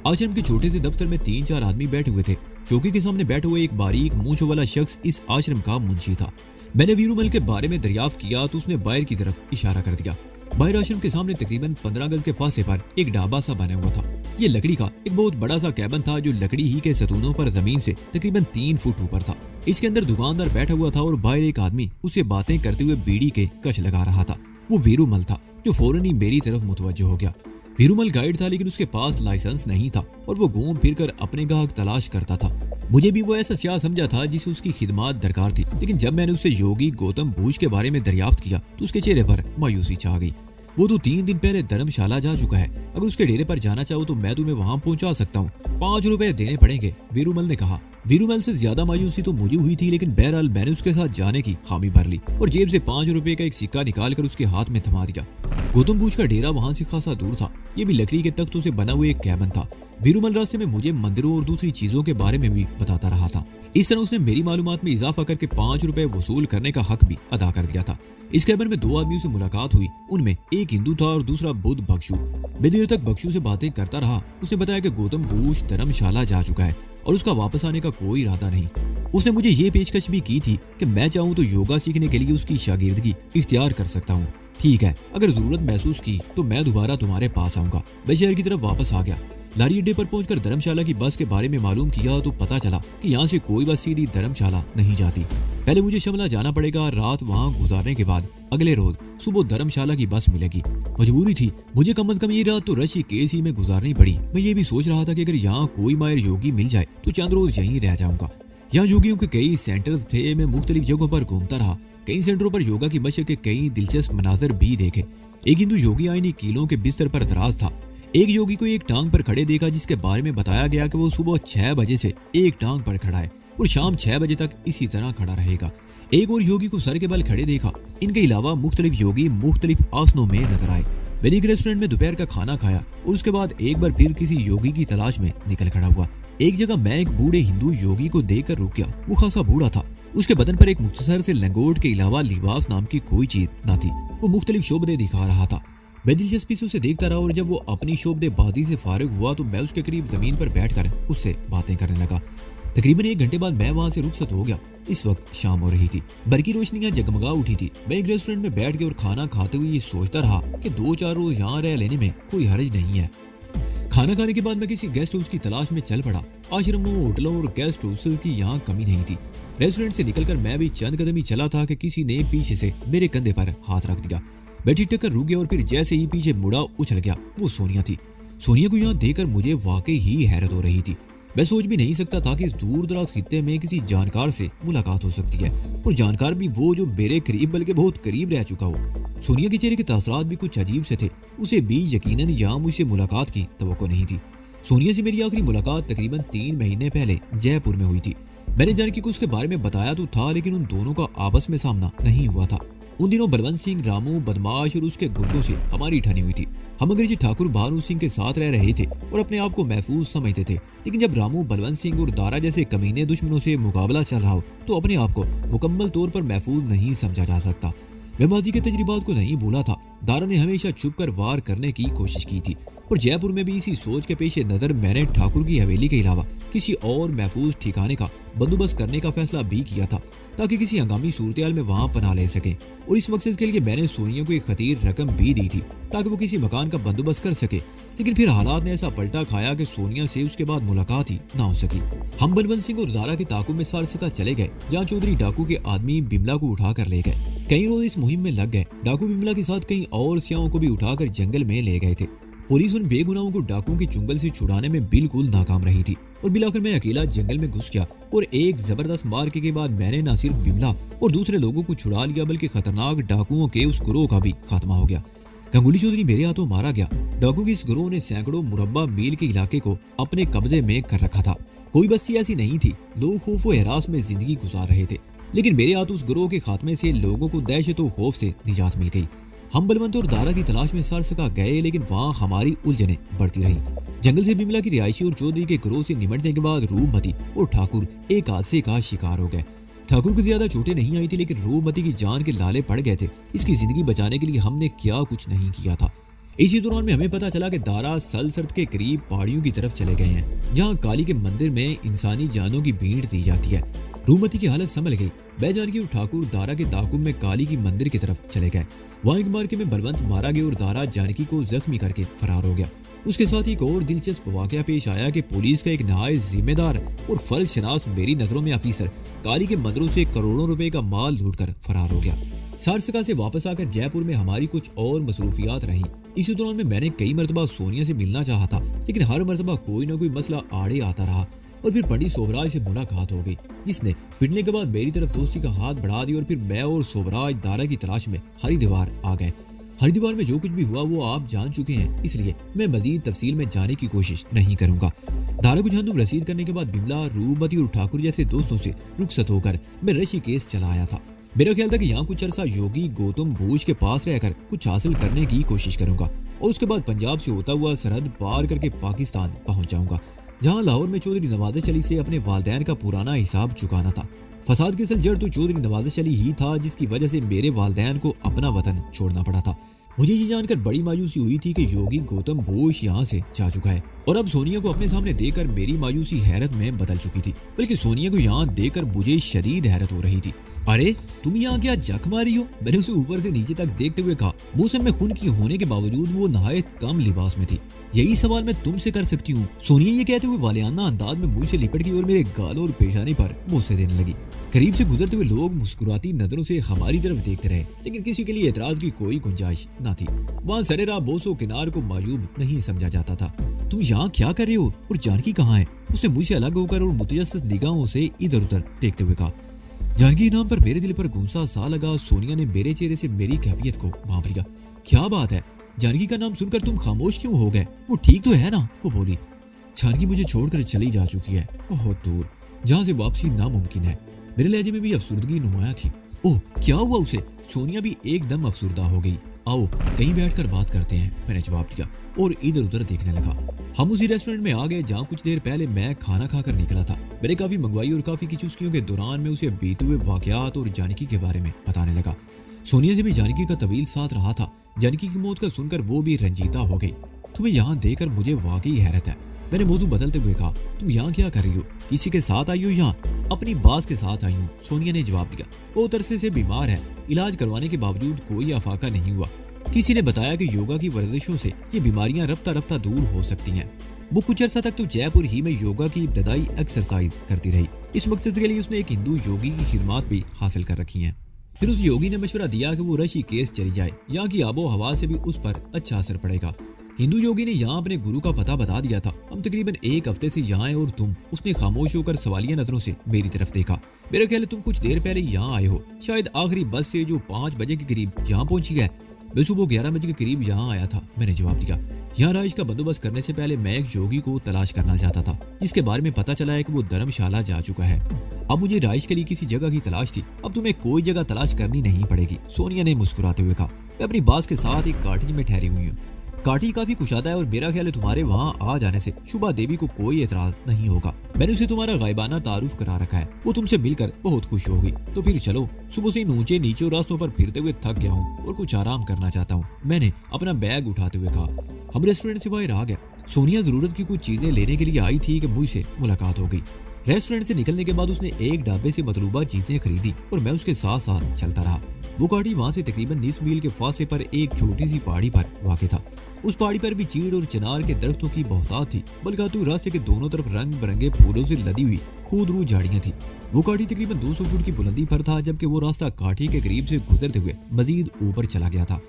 आश्रम के छोटे से दफ्तर में 3-4 आदमी बैठे हुए थे। चौकी के सामने बैठे हुए एक बारीक मूंछों वाला शख्स इस आश्रम का मुंशी था। मैंने वीरूमल के बारे में दरियाफ्त किया तो उसने बाहर की तरफ इशारा कर दिया। बाहर आश्रम के सामने तकरीबन 15 गज के फासले पर एक ढाबा सा बना हुआ था। ये लकड़ी का एक बहुत बड़ा सा कैबिन था जो लकड़ी ही के सतूनों पर जमीन से तकरीबन 3 फुट ऊपर था। इसके अंदर दुकानदार बैठा हुआ था और बाहर एक आदमी उसे बातें करते हुए बीड़ी के कश लगा रहा था। वो वीरूमल था जो फौरन ही मेरी तरफ मुतवज्जो हो गया। वीरूमल गाइड था लेकिन उसके पास लाइसेंस नहीं था और वो घूम फिर कर अपने ग्राहक तलाश करता था। मुझे भी वो ऐसा सियाह समझा था जिसे उसकी खिदमत दरकार थी, लेकिन जब मैंने उससे योगी गौतम बुद्ध के बारे में दरियाफ्त किया तो उसके चेहरे पर मायूसी छा गई। वो तो 3 दिन पहले धर्मशाला जा चुका है। अगर उसके डेरे पर जाना चाहो तो मैं तुम्हें वहां पहुंचा सकता हूँ। 5 रुपए देने पड़ेंगे, वीरूमल ने कहा। वीरूमल से ज्यादा मायूसी तो मुझे हुई थी, लेकिन बहरहाल मैंने उसके साथ जाने की खामी भर ली और जेब से 5 रुपए का एक सिक्का निकाल कर उसके हाथ में थमा दिया। गौतम बुद्ध का डेरा वहां से खासा दूर था। ये भी लकड़ी के तख्तों से बना हुआ एक कैबिन था। वीरूमल रास्ते में मुझे मंदिरों और दूसरी चीजों के बारे में भी बताता रहा था। इस तरह उसने मेरी मालूमात में इजाफा करके 5 रुपए वसूल करने का हक भी अदा कर दिया था। इस कैबिन में 2 आदमियों से मुलाकात हुई। उनमें एक हिंदू था और दूसरा बुद्ध भक्षु। मैं देर तक भक्षु से बातें करता रहा। उसने बताया कि गौतम बुद्ध धर्मशाला जा चुका है और उसका वापस आने का कोई इरादा नहीं। उसने मुझे ये पेशकश भी की थी कि मैं चाहूँ तो योगा सीखने के लिए उसकी शागिर्दगी इख्तियार कर सकता हूँ। ठीक है, अगर जरूरत महसूस की तो मैं दोबारा तुम्हारे पास आऊंगा। मैं शहर की तरफ वापस आ गया। लारी अड्डे पर पहुंचकर धर्मशाला की बस के बारे में मालूम किया तो पता चला कि यहाँ से कोई बस सीधी धर्मशाला नहीं जाती। पहले मुझे शिमला जाना पड़ेगा। रात वहाँ गुजारने के बाद अगले रोज सुबह धर्मशाला की बस मिलेगी। मजबूरी थी, मुझे कम अज कम ये रात तो ऋषिकेश ही में गुजारनी पड़ी। मैं ये भी सोच रहा था कि अगर यहाँ कोई माहिर योगी मिल जाए तो चंद रोज यहीं रह जाऊंगा। यहाँ योगियों के कई सेंटर्स थे। मैं मुख्तलिफ जगहों पर घूमता रहा। कई सेंटरों पर योगा की मशक के कई दिलचस्प मनाजर भी देखे। एक हिंदू योगी आईनी कीलों के बिस्तर पर दराज था। एक योगी को एक टांग पर खड़े देखा जिसके बारे में बताया गया कि वो सुबह 6 बजे से एक टांग पर खड़ा है और शाम 6 बजे तक इसी तरह खड़ा रहेगा। एक और योगी को सर के बल खड़े देखा। इनके अलावा मुख्तलिफ योगी मुख्तलिफ आसनों में नजर आए। मैंने एक रेस्टोरेंट में दोपहर का खाना खाया और उसके बाद एक बार फिर किसी योगी की तलाश में निकल खड़ा हुआ। एक जगह मैं एक बूढ़े हिंदू योगी को देखकर रुक गया। वो खासा बूढ़ा था। उसके बदन पर एक मुख्तसर से लंगोट के अलावा लिबास नाम की कोई चीज न थी। वो मुख्तलिफ शोबदे दिखा रहा था। मैं दिलचस्पी से उसे देखता रहा और जब वो अपनी शोबदेबाजी से फारिग हुआ तो मैं उसके करीब जमीन पर बैठकर उससे बातें करने लगा। तकरीबन 1 घंटे बाद मैं वहां से रुखसत हो गया। इस वक्त शाम हो रही थी। बरकी रोशनियां जगमगा उठी थी। मैं एक रेस्टोरेंट में बैठ के और खाना खाते हुए ये सोचता रहा कि 2-4 रोज यहाँ रह लेने में कोई हर्ज नहीं है। खाना खाने के बाद मैं किसी गेस्ट हाउस की तलाश में चल पड़ा। आश्रमों, होटलों और गेस्ट हाउसेज की यहाँ कमी नहीं थी। रेस्टोरेंट से निकलकर मैं भी चंद कदम ही चला था कि किसी ने पीछे से मेरे कंधे पर हाथ रख दिया। मैं ठिठक कर रुक गया और फिर जैसे ही पीछे मुड़ा उछल गया। वो सोनिया थी। सोनिया को यहाँ देखकर मुझे वाकई ही हैरत हो रही थी। मैं सोच भी नहीं सकता था कि इस दूर दराज खित्ते में किसी जानकार से मुलाकात हो सकती है और जानकार भी वो जो मेरे करीब बल्कि बहुत करीब रह चुका हो। सोनिया के चेहरे के तासरात भी कुछ अजीब से थे। उसे भी यकीनन यहाँ मुझसे मुलाकात की तवक्को नहीं थी। सोनिया से मेरी आखिरी मुलाकात तकरीबन 3 महीने पहले जयपुर में हुई थी। मैंने जानकी को उसके बारे में बताया तो था, लेकिन उन दोनों का आपस में सामना नहीं हुआ था। उन दिनों बलवंत सिंह, रामू, बदमाश और उसके गुर्दों से हमारी ठनी हुई थी। हम अंग्रेजी ठाकुर भानु सिंह के साथ रह रहे थे और अपने आप को महफूज समझते थे, लेकिन जब रामू, बलवंत सिंह और दारा जैसे कमीने दुश्मनों से मुकाबला चल रहा हो तो अपने आप को मुकम्मल तौर पर महफूज नहीं समझा जा सकता। मैं माजी के तजर्बात को नहीं भूला था। दारा ने हमेशा छुप कर वार करने की कोशिश की थी। और जयपुर में भी इसी सोच के पेश नजर मैंने ठाकुर की हवेली के अलावा किसी और महफूज ठिकाने का बंदोबस्त करने का फैसला भी किया था, ताकि किसी हंगामी सूरत में वहां पनाह ले सके। और इस मकसद के लिए मैंने सोनिया को एक खतीर रकम भी दी थी ताकि वो किसी मकान का बंदोबस्त कर सके। लेकिन फिर हालात ने ऐसा पलटा खाया कि सोनिया से उसके बाद मुलाकात ही ना हो सकी। हम बलवंत सिंह और दारा के ताकुब में सारसका चले गए, जहाँ चौधरी डाकू के आदमी बिमला को उठा कर ले गए। कई रोज इस मुहिम में लग गए। डाकू बिमला के साथ कई और सियाओं को भी उठाकर जंगल में ले गए थे। पुलिस उन बेगुनाहों को डाकुओं के चुंगल से छुड़ाने में बिल्कुल नाकाम रही थी और बिलाकर मैं अकेला जंगल में घुस गया और एक जबरदस्त मार्के के बाद मैंने न सिर्फ बिमला और दूसरे लोगों को छुड़ा लिया, बल्कि खतरनाक डाकुओं के उस गिरोह का भी खात्मा हो गया। गंगुली चौधरी मेरे हाथों मारा गया। डाकू के इस गिरोह ने सैकड़ों मुरब्बा मील के इलाके को अपने कब्जे में कर रखा था। कोई बस्ती ऐसी नहीं थी। लोग खौफ व हिरास में जिंदगी गुजार रहे थे, लेकिन मेरे हाथ उस गिरोह के खात्मे से लोगों को दहशत और खौफ से निजात मिल गई। हम बलवंत और दारा की तलाश में सारसका गए, लेकिन वहाँ हमारी उलझनें बढ़ती रही। जंगल से बिमला की रिहायशी और चौधरी के गिरोह से निमटने के बाद रूपमती और ठाकुर एक हादसे का शिकार हो गए। ठाकुर को ज्यादा चोटें नहीं आई थी, लेकिन रूपमती की जान के लाले पड़ गए थे। इसकी जिंदगी बचाने के लिए हमने क्या कुछ नहीं किया था। इसी दौरान में हमें पता चला कि दारा सलसरत के करीब पहाड़ियों की तरफ चले गए हैं, जहाँ काली के मंदिर में इंसानी जानों की भीड़ दी जाती है। रूपमती की हालत संभल गई। बैजानकी और ठाकुर दारा के ताकुब में काली की मंदिर की तरफ चले गए। वहां एक मार्के में बलवंत मारा गया और दारा जानकी को जख्मी करके फरार हो गया। उसके साथ एक और दिलचस्प वाकया पेश आया कि पुलिस का एक नहायत जिम्मेदार और फर्ज शनास मेरी नजरों में ऑफिसर काली के मंदिरों से करोड़ों रुपए का माल लूटकर फरार हो गया। सारसका से वापस आकर जयपुर में हमारी कुछ और मसरूफियात रहीं। इसी दौरान में मैंने कई मरतबा सोनिया से मिलना चाहा था, लेकिन हर मरतबा कोई न कोई मसला आड़े आता रहा। और फिर पंडित सोबराज से मुलाकात हो गई, जिसने पिटने के बाद मेरी तरफ दोस्ती का हाथ बढ़ा दिया और फिर मैं और सोबराज दारा की तलाश में हरिद्वार आ गए। हरिद्वार में जो कुछ भी हुआ वो आप जान चुके हैं, इसलिए मैं मजीद तफसील में जाने की कोशिश नहीं करूंगा। दारा को जहां तुम रसीद करने के बाद बिमला, रूपमती और ठाकुर जैसे दोस्तों से रुखसत होकर मैं ऋषिकेश चला आया था। मेरा ख्याल था कि यहाँ कुछ अरसा योगी गौतम भूज के पास रहकर कुछ हासिल करने की कोशिश करूंगा और उसके बाद पंजाब से होता हुआ सरहद पार करके पाकिस्तान पहुंच जाऊंगा, जहां लाहौर में चौधरी नवाज़ अली से अपने वालिदैन का पुराना हिसाब चुकाना था। फसाद की असल जड़ तो चौधरी नवाज़ अली ही था, जिसकी वजह से मेरे वालिदैन को अपना वतन छोड़ना पड़ा था। मुझे ये जानकर बड़ी मायूसी हुई थी कि योगी गौतम भूज यहाँ से जा चुका है और अब सोनिया को अपने सामने देखकर मेरी मायूसी हैरत में बदल चुकी थी, बल्कि सोनिया को यहाँ देखकर मुझे शदीद हैरत हो रही थी। अरे तुम यहाँ क्या जख मारी हो? मैंने उसे ऊपर से नीचे तक देखते हुए कहा। मौसम में खून की होने के बावजूद वो नहायत कम लिबास में थी। यही सवाल मैं तुमसे कर सकती हूँ। सोनिया ये कहते हुए वालियाना अंदाज में मुझसे लिपट गई और मेरे गालों और पेशानी पर मुझसे देने लगी। करीब से गुजरते हुए लोग मुस्कुराती नजरों से हमारी तरफ देखते रहे, लेकिन किसी के लिए एतराज की कोई गुंजाइश न थी। वहाँ सरेराह बोसो किनार को मायूब नहीं समझा जाता था। तुम यहाँ क्या कर रहे हो और जानकी कहाँ है? उसने मुझसे अलग होकर और मुतजस्सिस निगाहों से इधर उधर देखते हुए कहा। जानकी नाम पर मेरे दिल पर गुंसा सा लगा। सोनिया ने मेरे चेहरे से मेरी कैफियत को भांप लिया। क्या बात है? जानकी का नाम सुनकर तुम खामोश क्यों हो गए? वो ठीक तो है ना? वो बोली। जानकी मुझे छोड़कर चली जा चुकी है, बहुत दूर, जहाँ से वापसी नामुमकिन है। मेरे लहजे में भी अफसुर्दगी नुमाया थी। ओह, क्या हुआ उसे? सोनिया भी एकदम अफसुर्दा हो गई। आओ कहीं बैठकर बात करते हैं, मैंने जवाब दिया और इधर उधर देखने लगा। हम उसी रेस्टोरेंट में आ गए जहाँ कुछ देर पहले मैं खाना खाकर निकला था। मैंने काफी मंगवाई और काफी की चुस्कियों के दौरान में उसे बीते हुए वाकयात और जानकी के बारे में बताने लगा। सोनिया से भी जानकी का तवील साथ रहा था। जानकी की मौत का सुनकर वो भी रंजीदा हो गई। तुम्हें यहाँ देखकर मुझे वाकई हैरत है, मैंने मौजू बदलते हुए कहा। तुम यहाँ क्या कर रही हो? किसी के साथ आई हो? यहाँ अपनी बास के साथ आई हूँ, सोनिया ने जवाब दिया। बहुत अरसे से बीमार है, इलाज करवाने के बावजूद कोई आफाका नहीं हुआ। किसी ने बताया कि योगा की वर्जिशों से ये बीमारियां रफ्ता रफ्ता दूर हो सकती हैं। वो कुछ अर्सा तक तो जयपुर ही में योगा की इब्तदाई एक्सरसाइज करती रही। इस मकसद के लिए उसने एक हिंदू योगी की खिदमत भी हासिल कर रखी हैं। फिर उस योगी ने मशवरा दिया कि वो ऋषिकेश चली जाए, यहाँ की आबो हवा से भी उस पर अच्छा असर पड़ेगा। हिंदू योगी ने यहाँ अपने गुरु का पता बता दिया था। हम तकरीबन एक हफ्ते से यहाँ आए और तुम? उसने खामोश होकर सवालिया नजरों से मेरी तरफ देखा। मेरा ख्याल है तुम कुछ देर पहले यहाँ आए हो, शायद आखिरी बस से जो 5 बजे के करीब यहाँ पहुंची है। मैं सुबह 11 बजे के करीब यहाँ आया था, मैंने जवाब दिया। यहाँ राइश का बंदोबस्त करने से पहले मैं एक योगी को तलाश करना चाहता था, जिसके बारे में पता चला है कि वो धर्मशाला जा चुका है। अब मुझे राइश के लिए किसी जगह की तलाश थी। अब तुम्हें कोई जगह तलाश करनी नहीं पड़ेगी, सोनिया ने मुस्कुराते हुए कहा। मैं अपनी बास के साथ एक कॉटेज में ठहरी हुई हूँ। काठी काफी कुशादा है और मेरा ख्याल है तुम्हारे वहाँ आ जाने से शुभा देवी को कोई एतराज नहीं होगा। मैंने उसे तुम्हारा गायबाना तारुफ करा रखा है, वो तुमसे मिलकर बहुत खुश होगी। तो फिर चलो, सुबह से ऊंचे नीचे रास्तों पर फिरते हुए थक गया हूँ और कुछ आराम करना चाहता हूँ, मैंने अपना बैग उठाते हुए कहा। हम रेस्टोरेंट से बाहर आ गए। सोनिया जरूरत की कुछ चीजें लेने के लिए आई थी कि मुझसे मुलाकात हो गई। रेस्टोरेंट से निकलने के बाद उसने एक ढाबे से मतलूबा चीजें खरीदी और मैं उसके साथ साथ चलता रहा। वो काठी वहां से तकरीबन 20 मील के फासले पर एक छोटी सी पहाड़ी पर वाक़ था। उस पहाड़ी पर भी चीड़ और चिनार के दरख्तों की बहुतायत थी, बल्कि रास्ते के दोनों तरफ रंग बिरंगे फूलों से लदी हुई खूबसूरत झाड़ियां थी। वो काठी तकरीबन 200 फुट की बुलंदी पर था, जबकि वो रास्ता काठी के करीब से गुजरते हुए मजीद ऊपर चला गया था।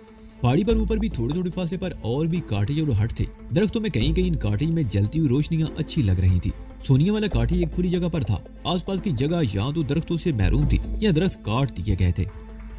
पहाड़ी पर ऊपर भी थोड़े थोड़े फासले पर और भी काटेज और हट थे। दरख्तों में कहीं कहीं इन काटेज में जलती हुई रोशनियां अच्छी लग रही थी। सोनिया वाला काठी एक खुली जगह पर था। आसपास की जगह या तो दरख्तों से महरूम थी या दरख्त काट दिए गए थे।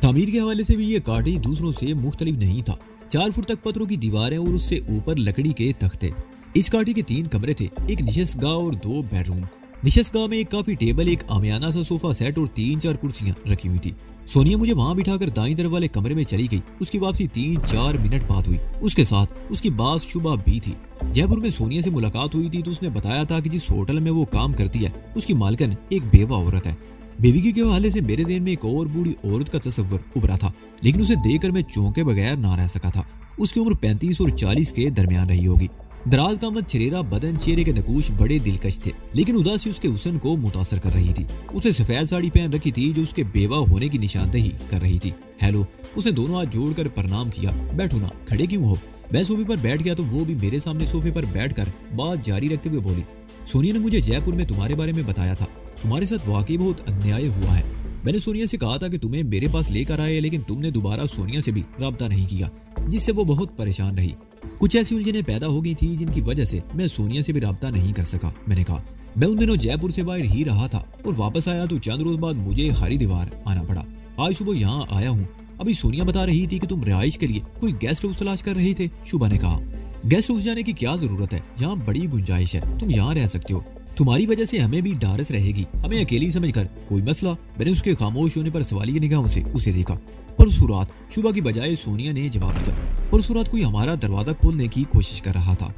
तामीर के हवाले से भी ये काठी दूसरों से मुख्तलिफ नहीं था। 4 फुट तक पत्थरों की दीवारें और उससे ऊपर लकड़ी के तख्ते। इस काठी के 3 कमरे थे, एक निशस्तगाह और 2 बेडरूम। निशस्तगाह में एक काफी टेबल, एक आमियाना सा सोफा सेट और 3-4 कुर्सियां रखी हुई थी। सोनिया मुझे वहां बिठाकर दाईं तरफ वाले कमरे में चली गई। उसकी वापसी 3-4 मिनट बाद हुई। उसके साथ उसकी बात शुभा भी थी। जयपुर में सोनिया से मुलाकात हुई थी तो उसने बताया था कि जिस होटल में वो काम करती है उसकी मालकन एक बेवा औरत है। बेवी के हवाले से मेरे ध्यान में एक और बूढ़ी औरत का तस्वर उभरा था, लेकिन उसे देखकर मैं चौंके बगैर ना रह सका था। उसकी उम्र 35 और 40 के दरमियान रही होगी। दराज का मत छरेरा बदन, चेहरे के नकूश बड़े दिलकश थे, लेकिन उदासी उसके हुस्न को मुतासर कर रही थी। उसे सफेद साड़ी पहन रखी थी जो उसके बेवा होने की निशानदेही कर रही थी। हेलो, उसने दोनों हाथ जोड़कर प्रणाम किया। बैठो ना, खड़े क्यों हो? मैं सोफे पर बैठ गया तो वो भी मेरे सामने सोफे पर बैठकर बात जारी रखते हुए बोली, सोनिया ने मुझे जयपुर में तुम्हारे बारे में बताया था। तुम्हारे साथ वाकई बहुत अन्याय हुआ है। मैंने सोनिया से कहा था कि तुम्हें मेरे पास लेकर आए, लेकिन तुमने दोबारा सोनिया से भी राब्ता नहीं किया, जिससे वो बहुत परेशान रही। कुछ ऐसी उलझनें पैदा हो गई थी जिनकी वजह से मैं सोनिया से भी राब्ता नहीं कर सका। मैंने कहा, मैं उन दिनों जयपुर से बाहर ही रहा था और वापस आया तो चंद रोज बाद मुझे हरी दीवार आना पड़ा। आज सुबह यहाँ आया हूँ। अभी सोनिया बता रही थी कि तुम रिहाइश के लिए कोई गेस्ट हाउस तलाश कर रहे थे। शुभा ने कहा, गेस्ट हाउस जाने की क्या जरूरत है, यहाँ बड़ी गुंजाइश है, तुम यहाँ रह सकते हो। तुम्हारी वजह से हमें भी ढारस रहेगी, हमें अकेली समझकर कोई मसला। मैंने उसके खामोश होने पर सवालिया निगाहों से उसे देखा। परसों रात शुभा की बजाय सोनिया ने जवाब दिया। परसों रात कोई हमारा दरवाजा खोलने की कोशिश कर रहा था।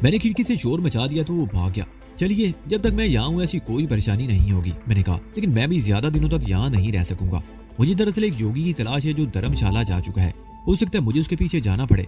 मैंने खिड़की से शोर मचा दिया तो वो भाग गया। चलिए, जब तक मैं यहाँ हूँ ऐसी कोई परेशानी नहीं होगी, मैंने कहा, लेकिन मैं भी ज्यादा दिनों तक यहाँ नहीं रह सकूंगा। मुझे दरअसल एक जोगी की तलाश है जो धर्मशाला जा चुका है। हो सकता है मुझे उसके पीछे जाना पड़े।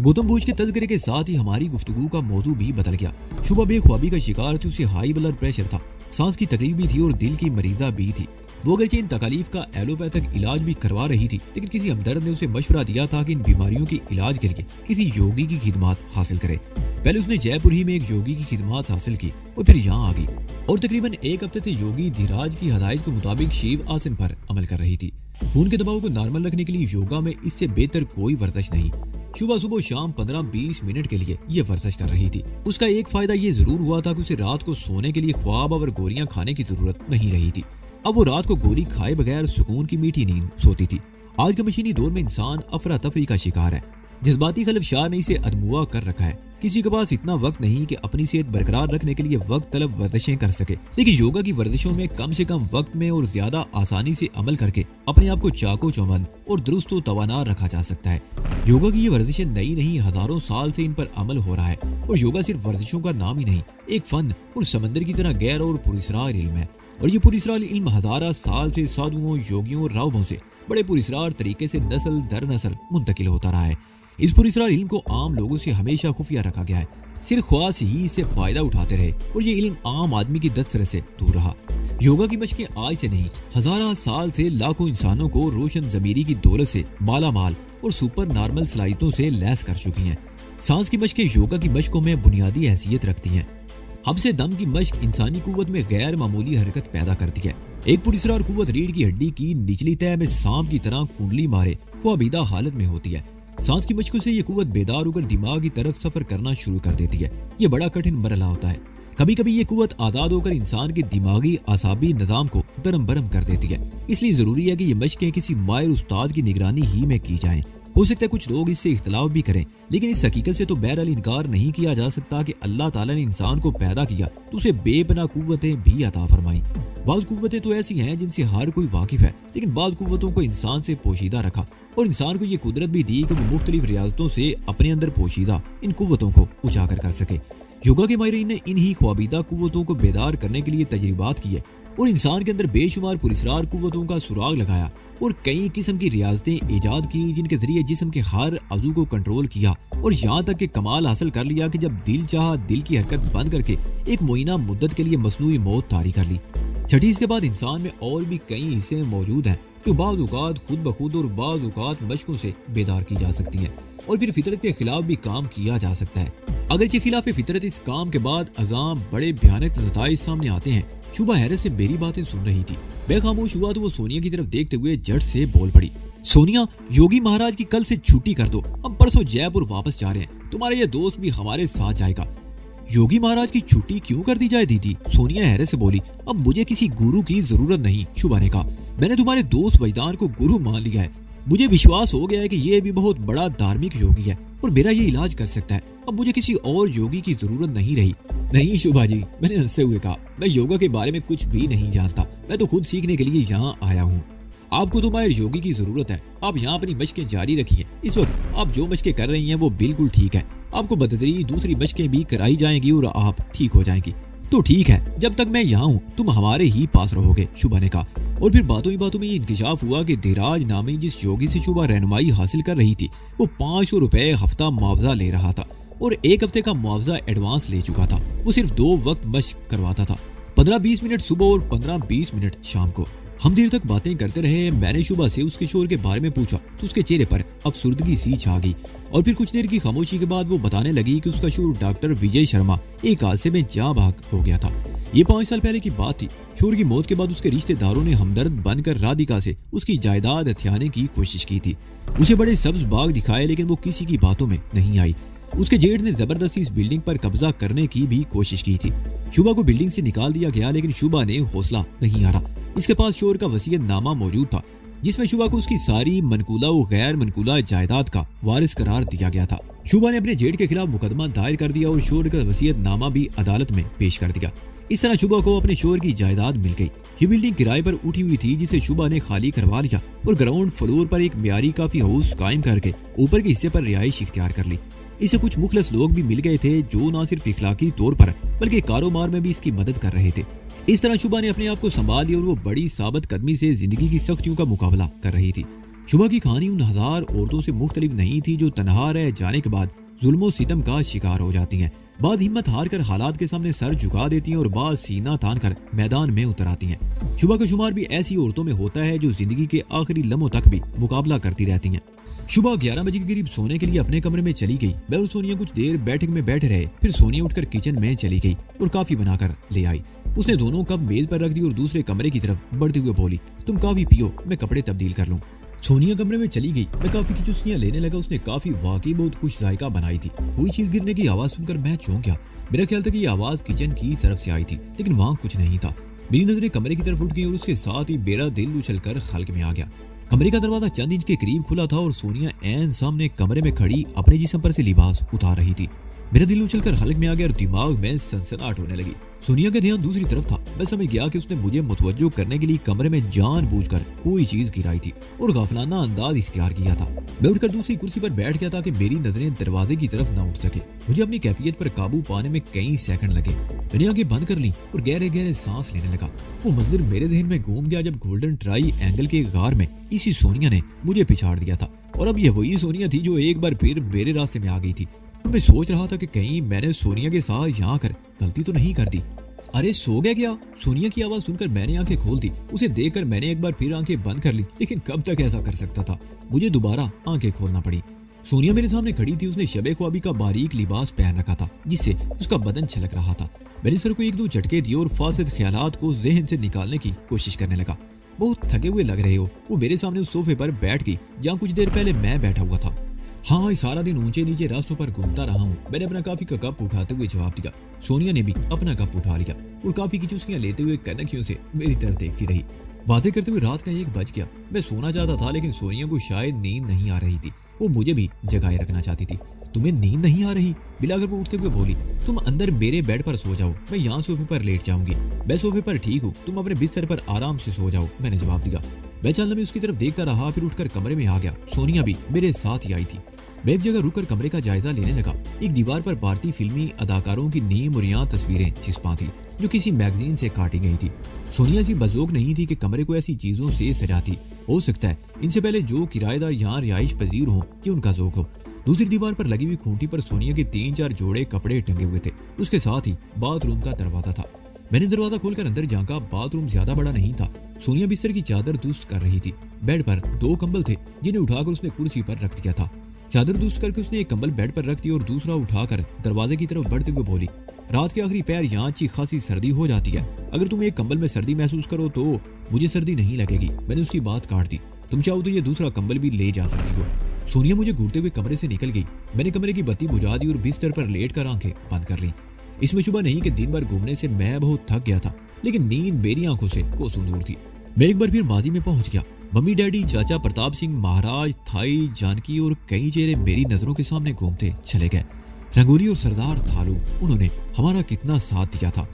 गौतम बुद्ध के तज़किरे के साथ ही हमारी गुफ्तगू का मौजू भी बदल गया। शुभा बेख्वाबी का शिकार थी, उसे हाई ब्लड प्रेशर था, सांस की तकलीफ भी थी और दिल की मरीजा भी थी। वो अगरचे इन तकालीफ का एलोपैथिक इलाज भी करवा रही थी, लेकिन किसी हमदर्द ने उसे मशवरा दिया था कि इन बीमारियों के इलाज के लिए किसी योगी की खिदमत हासिल करे। पहले उसने जयपुर ही में एक योगी की खिदमत हासिल की और फिर यहाँ आ गई और तकरीबन 1 हफ्ते से योगी धीराज की हदायत के मुताबिक शिव आसन पर अमल कर रही थी। खून के दबाव को नॉर्मल रखने के लिए योगा में इससे बेहतर कोई वर्जिश नहीं। सुबह सुबह शाम 15-20 मिनट के लिए ये वर्जिश कर रही थी। उसका एक फायदा ये जरूर हुआ था कि उसे रात को सोने के लिए ख्वाब और गोलियां खाने की जरूरत नहीं रही थी। अब वो रात को गोली खाए बगैर सुकून की मीठी नींद सोती थी। आज के मशीनी दौर में इंसान अफरा तफरी का शिकार है। जज्बाती खलफशार ने इसे अदमुआ कर रखा है। किसी के पास इतना वक्त नहीं कि अपनी सेहत बरकरार रखने के लिए वक्त तलब वर्जिशें कर सके, लेकिन योगा की वर्जिशों में कम से कम वक्त में और ज्यादा आसानी से अमल करके अपने आप को चाको चौबंद और दुरुस्त व तवाना रखा जा सकता है। योगा की ये वर्जिशें नई नहीं, हजारों साल से इन पर अमल हो रहा है और योगा सिर्फ वर्जिशों का नाम ही नहीं, एक फन और समंदर की तरह गहरा और पुरस्रार इल्म है। और ये पुरस्रार इल्म हजारा साल से साधुओं, योगियों और रावबों से बड़े पुरस्रार तरीके से नस्ल दर नस्ल मुंतकिल होता रहा है। इस पुरस्रार इल्म को आम लोगों से हमेशा खुफिया रखा गया है। सिर्फ ख्वास ही इससे फायदा उठाते रहे और ये इल्म आम आदमी की दस्तरस से दूर रहा। योगा की मशकें आज से नहीं, हजारा साल से लाखों इंसानों को रोशन ज़मीरी की दौलत से माला माल और सुपर नॉर्मल सलाहियतों से लैस कर चुकी हैं। सांस की मशकें योगा की मशकों में बुनियादी हैसियत रखती हैं। हब्से दम की मशक इंसानी कुव्वत में गैर मामूली हरकत पैदा करती है। एक पुरस्रार कुव्वत रीढ़ की हड्डी की निचली तह में सांप की तरह कुंडली मारे ख्वाबीदा हालत में होती है। सांस की मशकों से ये कुव्वत बेदार होकर दिमाग की तरफ सफर करना शुरू कर देती है। ये बड़ा कठिन मरहला होता है। कभी कभी ये कुव्वत आजाद होकर इंसान के दिमागी आसाबी निजाम को दरम बरम कर देती है। इसलिए जरूरी है कि ये मशकें किसी माहिर उस्ताद की निगरानी ही में की जाएं। हो सकता है कुछ लोग इससे इख्तलाफ भी करें, लेकिन इस हकीकत से तो बहरहाल इनकार नहीं किया जा सकता कि अल्लाह ताला ने इंसान को पैदा किया तो उसे बेपनाह कुव्वतें भी अता फरमाई। बाज़ कुव्वतें तो ऐसी हैं जिनसे हर कोई वाकिफ है, लेकिन बाज़ कुव्वतों को इंसान से पोशीदा रखा और इंसान को ये कुदरत भी दी कि वो मुख्तलिफ रियाजतों से अपने अंदर पोशीदा इन कुव्वतों को उजागर कर सके। योगा के माहिरीन ने इन्हीं ख्वाबीदा कुव्वतों को बेदार करने के लिए तजर्बात किए और इंसान के अंदर बेशुमार पुरस्रार कुव्वतों का सुराग लगाया और कई किस्म की रियाजतें ईजाद की, जिनके जरिए जिस्म के हर अज़ू को कंट्रोल किया और यहाँ तक कि कमाल हासिल कर लिया कि जब दिल चाहा दिल की हरकत बंद करके एक मुइना मुद्दत के लिए मसनूई मौत तारी कर ली। छठी इसके बाद इंसान में और भी कई हिस्से मौजूद हैं जो बाज़ औक़ात खुद ब खुद और बाज़ औक़ात मशकों से बेदार की जा सकती हैं और फिर फितरत के खिलाफ भी काम किया जा सकता है। अगरचे खिलाफ फितरत इस काम के बाद अजाम बड़े भयानक नताइज सामने आते हैं। शुभा हैरत से मेरी बातें सुन रही थी। मैं खामोश हुआ तो वो सोनिया की तरफ देखते हुए झट से बोल पड़ी, सोनिया, योगी महाराज की कल से छुट्टी कर दो, हम परसों जयपुर वापस जा रहे हैं, तुम्हारा ये दोस्त भी हमारे साथ जाएगा। योगी महाराज की छुट्टी क्यों कर दी जाए दीदी? सोनिया हैरत से बोली। अब मुझे किसी गुरु की जरूरत नहीं, शुभा ने कहा। मैंने तुम्हारे दोस्त वजदान को गुरु मान लिया है। मुझे विश्वास हो गया है कि ये भी बहुत बड़ा धार्मिक योगी है और मेरा ये इलाज कर सकता है। अब मुझे किसी और योगी की जरूरत नहीं रही। नहीं शुभा जी, मैंने हंसते हुए कहा, मैं योगा के बारे में कुछ भी नहीं जानता, मैं तो खुद सीखने के लिए यहाँ आया हूँ। आपको तो माहिर योगी की जरूरत है, आप यहाँ अपनी मशकें जारी रखिए। इस वक्त आप जो मशकें कर रही हैं वो बिल्कुल ठीक है, आपको बदतरी दूसरी मशकें भी कराई जाएंगी और आप ठीक हो जाएंगी। तो ठीक है, जब तक मैं यहाँ हूँ तुम हमारे ही पास रहोगे, शुभा ने कहा। और फिर बातों ही बातों में ये इंकशाफ हुआ कि धीराज नामी जिस योगी से शुभा रहनुमाई हासिल कर रही थी वो 500 रुपए हफ्ता मुआवजा ले रहा था और 1 हफ्ते का मुआवजा एडवांस ले चुका था। वो सिर्फ 2 वक्त मशक करवाता था, 15-20 मिनट सुबह और 15-20 मिनट शाम को। हम देर तक बातें करते रहे। मैंने शुभा से उसके शोर के बारे में पूछा तो उसके चेहरे पर अफसुर्दगी सी छा गई और फिर कुछ देर की खामोशी के बाद वो बताने लगी कि उसका शोर डॉक्टर विजय शर्मा एक हादसे में जाँ भाग हो गया था। ये 5 साल पहले की बात थी। शोर की मौत के बाद उसके रिश्तेदारों ने हमदर्द बनकर राधिका से उसकी जायदाद हथियाने की कोशिश की थी। उसे बड़े सब्ज बाग दिखाए, लेकिन वो किसी की बातों में नहीं आई। उसके जेठ ने जबरदस्ती इस बिल्डिंग पर कब्जा करने की भी कोशिश की थी। शुभा को बिल्डिंग से निकाल दिया गया, लेकिन शुभा ने हौसला नहीं हारा। इसके पास शोर का वसीयतनामा मौजूद था जिसमें शुभा को उसकी सारी मनकूला व गैर मनकूला जायदाद का वारिस करार दिया गया था। शुभा ने अपने जेठ के खिलाफ मुकदमा दायर कर दिया और शोर का वसीयतनामा भी अदालत में पेश कर दिया। इस तरह शुभा को अपने शोर की जायदाद मिल गई। ये बिल्डिंग किराए पर उठी हुई थी जिसे शुभा ने खाली करवा लिया और ग्राउंड फ्लोर पर एक म्यारी काफी हाउस कायम करके ऊपर के हिस्से पर रिहाइश इख्तियार कर ली। इसे कुछ मुखलस लोग भी मिल गए थे जो न सिर्फ इखलाकी तौर पर बल्कि कारोबार में भी इसकी मदद कर रहे थे। इस तरह शुभा ने अपने आप को संभाल लिया और वो बड़ी साबित कदमी से जिंदगी की सख्तियों का मुकाबला कर रही थी। शुभा की कहानी उन 1000 औरतों से मुख्तलिफ नहीं थी जो तनहा रह जाने के बाद जुल्मो सितम का शिकार हो जाती हैं। बाद हिम्मत हार कर हालात के सामने सर झुका देती हैं और बाद सीना तान कर मैदान में उतर आती हैं। शुभा का शुमार भी ऐसी औरतों में होता है जो जिंदगी के आखिरी लम्हों तक भी मुकाबला करती रहती हैं। सुबह 11 बजे के करीब सोने के लिए अपने कमरे में चली गई। मैं और सोनिया कुछ देर बैठक में बैठे रहे। फिर सोनिया उठकर किचन में चली गई और कॉफी बनाकर ले आई। उसने दोनों कप मेज पर रख दी और दूसरे कमरे की तरफ बढ़ते हुए बोली, तुम कॉफी पियो, मैं कपड़े तब्दील कर लूं। सोनिया कमरे में चली गई। मैं कॉफी की चुस्कियां लेने लगा। उसने कॉफी वाकई बहुत खुश जायका बनाई थी। कोई चीज गिरने की आवाज सुनकर मैं चौंक गया। मेरा ख्याल था कि ये आवाज किचन की तरफ से आई थी, लेकिन वहाँ कुछ नहीं था। मेरी नजरें कमरे की तरफ उठ गई और उसके साथ ही मेरा दिल उछलकर खल्क में आ गया। कमरे का दरवाजा चंद इंच के करीब खुला था और सोनिया ऐन सामने कमरे में खड़ी अपने जिस्म पर से लिबास उतार रही थी। मेरा दिल उछलकर खल्क में आ गया और दिमाग में सनसनाहट होने लगी। सोनिया का ध्यान दूसरी तरफ था। मैं समझ गया कि उसने मुझे मुतवज्जो करने के लिए कमरे में जानबूझकर कोई चीज गिराई थी और गाफिलाना अंदाज इख्तियार किया था। मैं उठकर दूसरी कुर्सी पर बैठ गया ताकि मेरी नजरें दरवाजे की तरफ न उठ सके। मुझे अपनी कैफियत पर काबू पाने में कई सेकंड लगे। मैंने आंखें बंद कर ली और गहरे गहरे सांस लेने लगा। वो मंजर मेरे जहन में घूम गया जब गोल्डन ट्राई एंगल के गार में इसी सोनिया ने मुझे पिछाड़ दिया था। और अब ये वही सोनिया थी जो एक बार फिर मेरे रास्ते में आ गई थी। और मैं सोच रहा था कि कहीं मैंने सोनिया के साथ यहाँ कर गलती तो नहीं कर दी। अरे सो गया क्या? सोनिया की आवाज सुनकर मैंने आंखें खोल दी। उसे देखकर मैंने एक बार फिर आंखें बंद कर ली, लेकिन कब तक ऐसा कर सकता था? मुझे दोबारा आंखें खोलना पड़ी। सोनिया मेरे सामने खड़ी थी। उसने शबे ख्वाबी का बारीक लिबास पहन रखा था जिससे उसका बदन छलक रहा था। मैंने सर को एक दो झटके दिए और फासिद ख्यालात को जहन से निकालने की कोशिश करने लगा। बहुत थके हुए लग रहे हो। वो मेरे सामने उस सोफे पर बैठ गई जहाँ कुछ देर पहले मैं बैठा हुआ था। हाँ, सारा दिन ऊंचे नीचे रास्तों पर घूमता रहा हूँ। मैंने अपना कॉफी का कप उठाते हुए जवाब दिया। सोनिया ने भी अपना कप उठा लिया और कॉफी की चुस्कियां लेते हुए कनखियों से मेरी तरफ देखती रही। बातें करते हुए रात का 1 बज गया। मैं सोना चाहता था लेकिन सोनिया को शायद नींद नहीं आ रही थी। वो मुझे भी जगाए रखना चाहती थी। तुम्हें नींद नहीं आ रही? बिलाकर वो उठते हुए बोली। तुम अंदर मेरे बेड पर सो जाओ, मैं यहाँ सोफे पर लेट जाऊंगी। मैं सोफे पर ठीक हूँ, तुम अपने बिस्तर पर आराम से सो जाओ, मैंने जवाब दिया। मैं चंद में उसकी तरफ देखता रहा, फिर उठकर कमरे में आ गया। सोनिया भी मेरे साथ ही आई थी। मैं एक जगह रुककर कमरे का जायजा लेने लगा। एक दीवार पर भारतीय फिल्मी अदाकारों की नीम और यहाँ तस्वीरें चिपका थी जो किसी मैगजीन से काटी गई थी। सोनिया सी बज़ौक नहीं थी कि कमरे को ऐसी चीजों से सजाती। हो सकता है इनसे पहले जो किराएदार यहाँ रिहाइश पजीर हो ये उनका ज़ौक हो। दूसरी दीवार पर लगी हुई खूंटी पर सोनिया के 3-4 जोड़े कपड़े टंगे हुए थे। उसके साथ ही बाथरूम का दरवाजा था। मैंने दरवाजा खोलकर अंदर झांका। बाथरूम ज्यादा बड़ा नहीं था। सोनिया बिस्तर की चादर दुरुस्त कर रही थी। बेड पर 2 कंबल थे जिन्हें उठाकर उसने कुर्सी पर रख दिया था। चादर दुरुस्त करके उसने एक कंबल बेड पर रख दिया और दूसरा उठाकर दरवाजे की तरफ बढ़ते हुए बोली, रात के आखिरी पैर यहाँ अच्छी खासी सर्दी हो जाती है। अगर तुम एक कंबल में सर्दी महसूस करो तो मुझे सर्दी नहीं लगेगी। मैंने उसकी बात काट दी। तुम चाहो तो ये दूसरा कंबल भी ले जा सकती हो। सोनिया मुझे घूरते हुए कमरे से निकल गई। मैंने कमरे की बत्ती बुझा दी और बिस्तर पर लेट कर आंखें बंद कर ली। इसमें शुबा नहीं कि दिन भर घूमने से मैं बहुत थक गया था, लेकिन नींद मेरी आंखों से कोसों दूर थी। मैं एक बार फिर माजी में पहुंच गया। मम्मी डैडी, चाचा प्रताप सिंह, महाराज, थाई, जानकी और कई चेहरे मेरी नजरों के सामने घूमते चले गए। रंगोली और सरदार थालू, उन्होंने हमारा कितना साथ दिया था।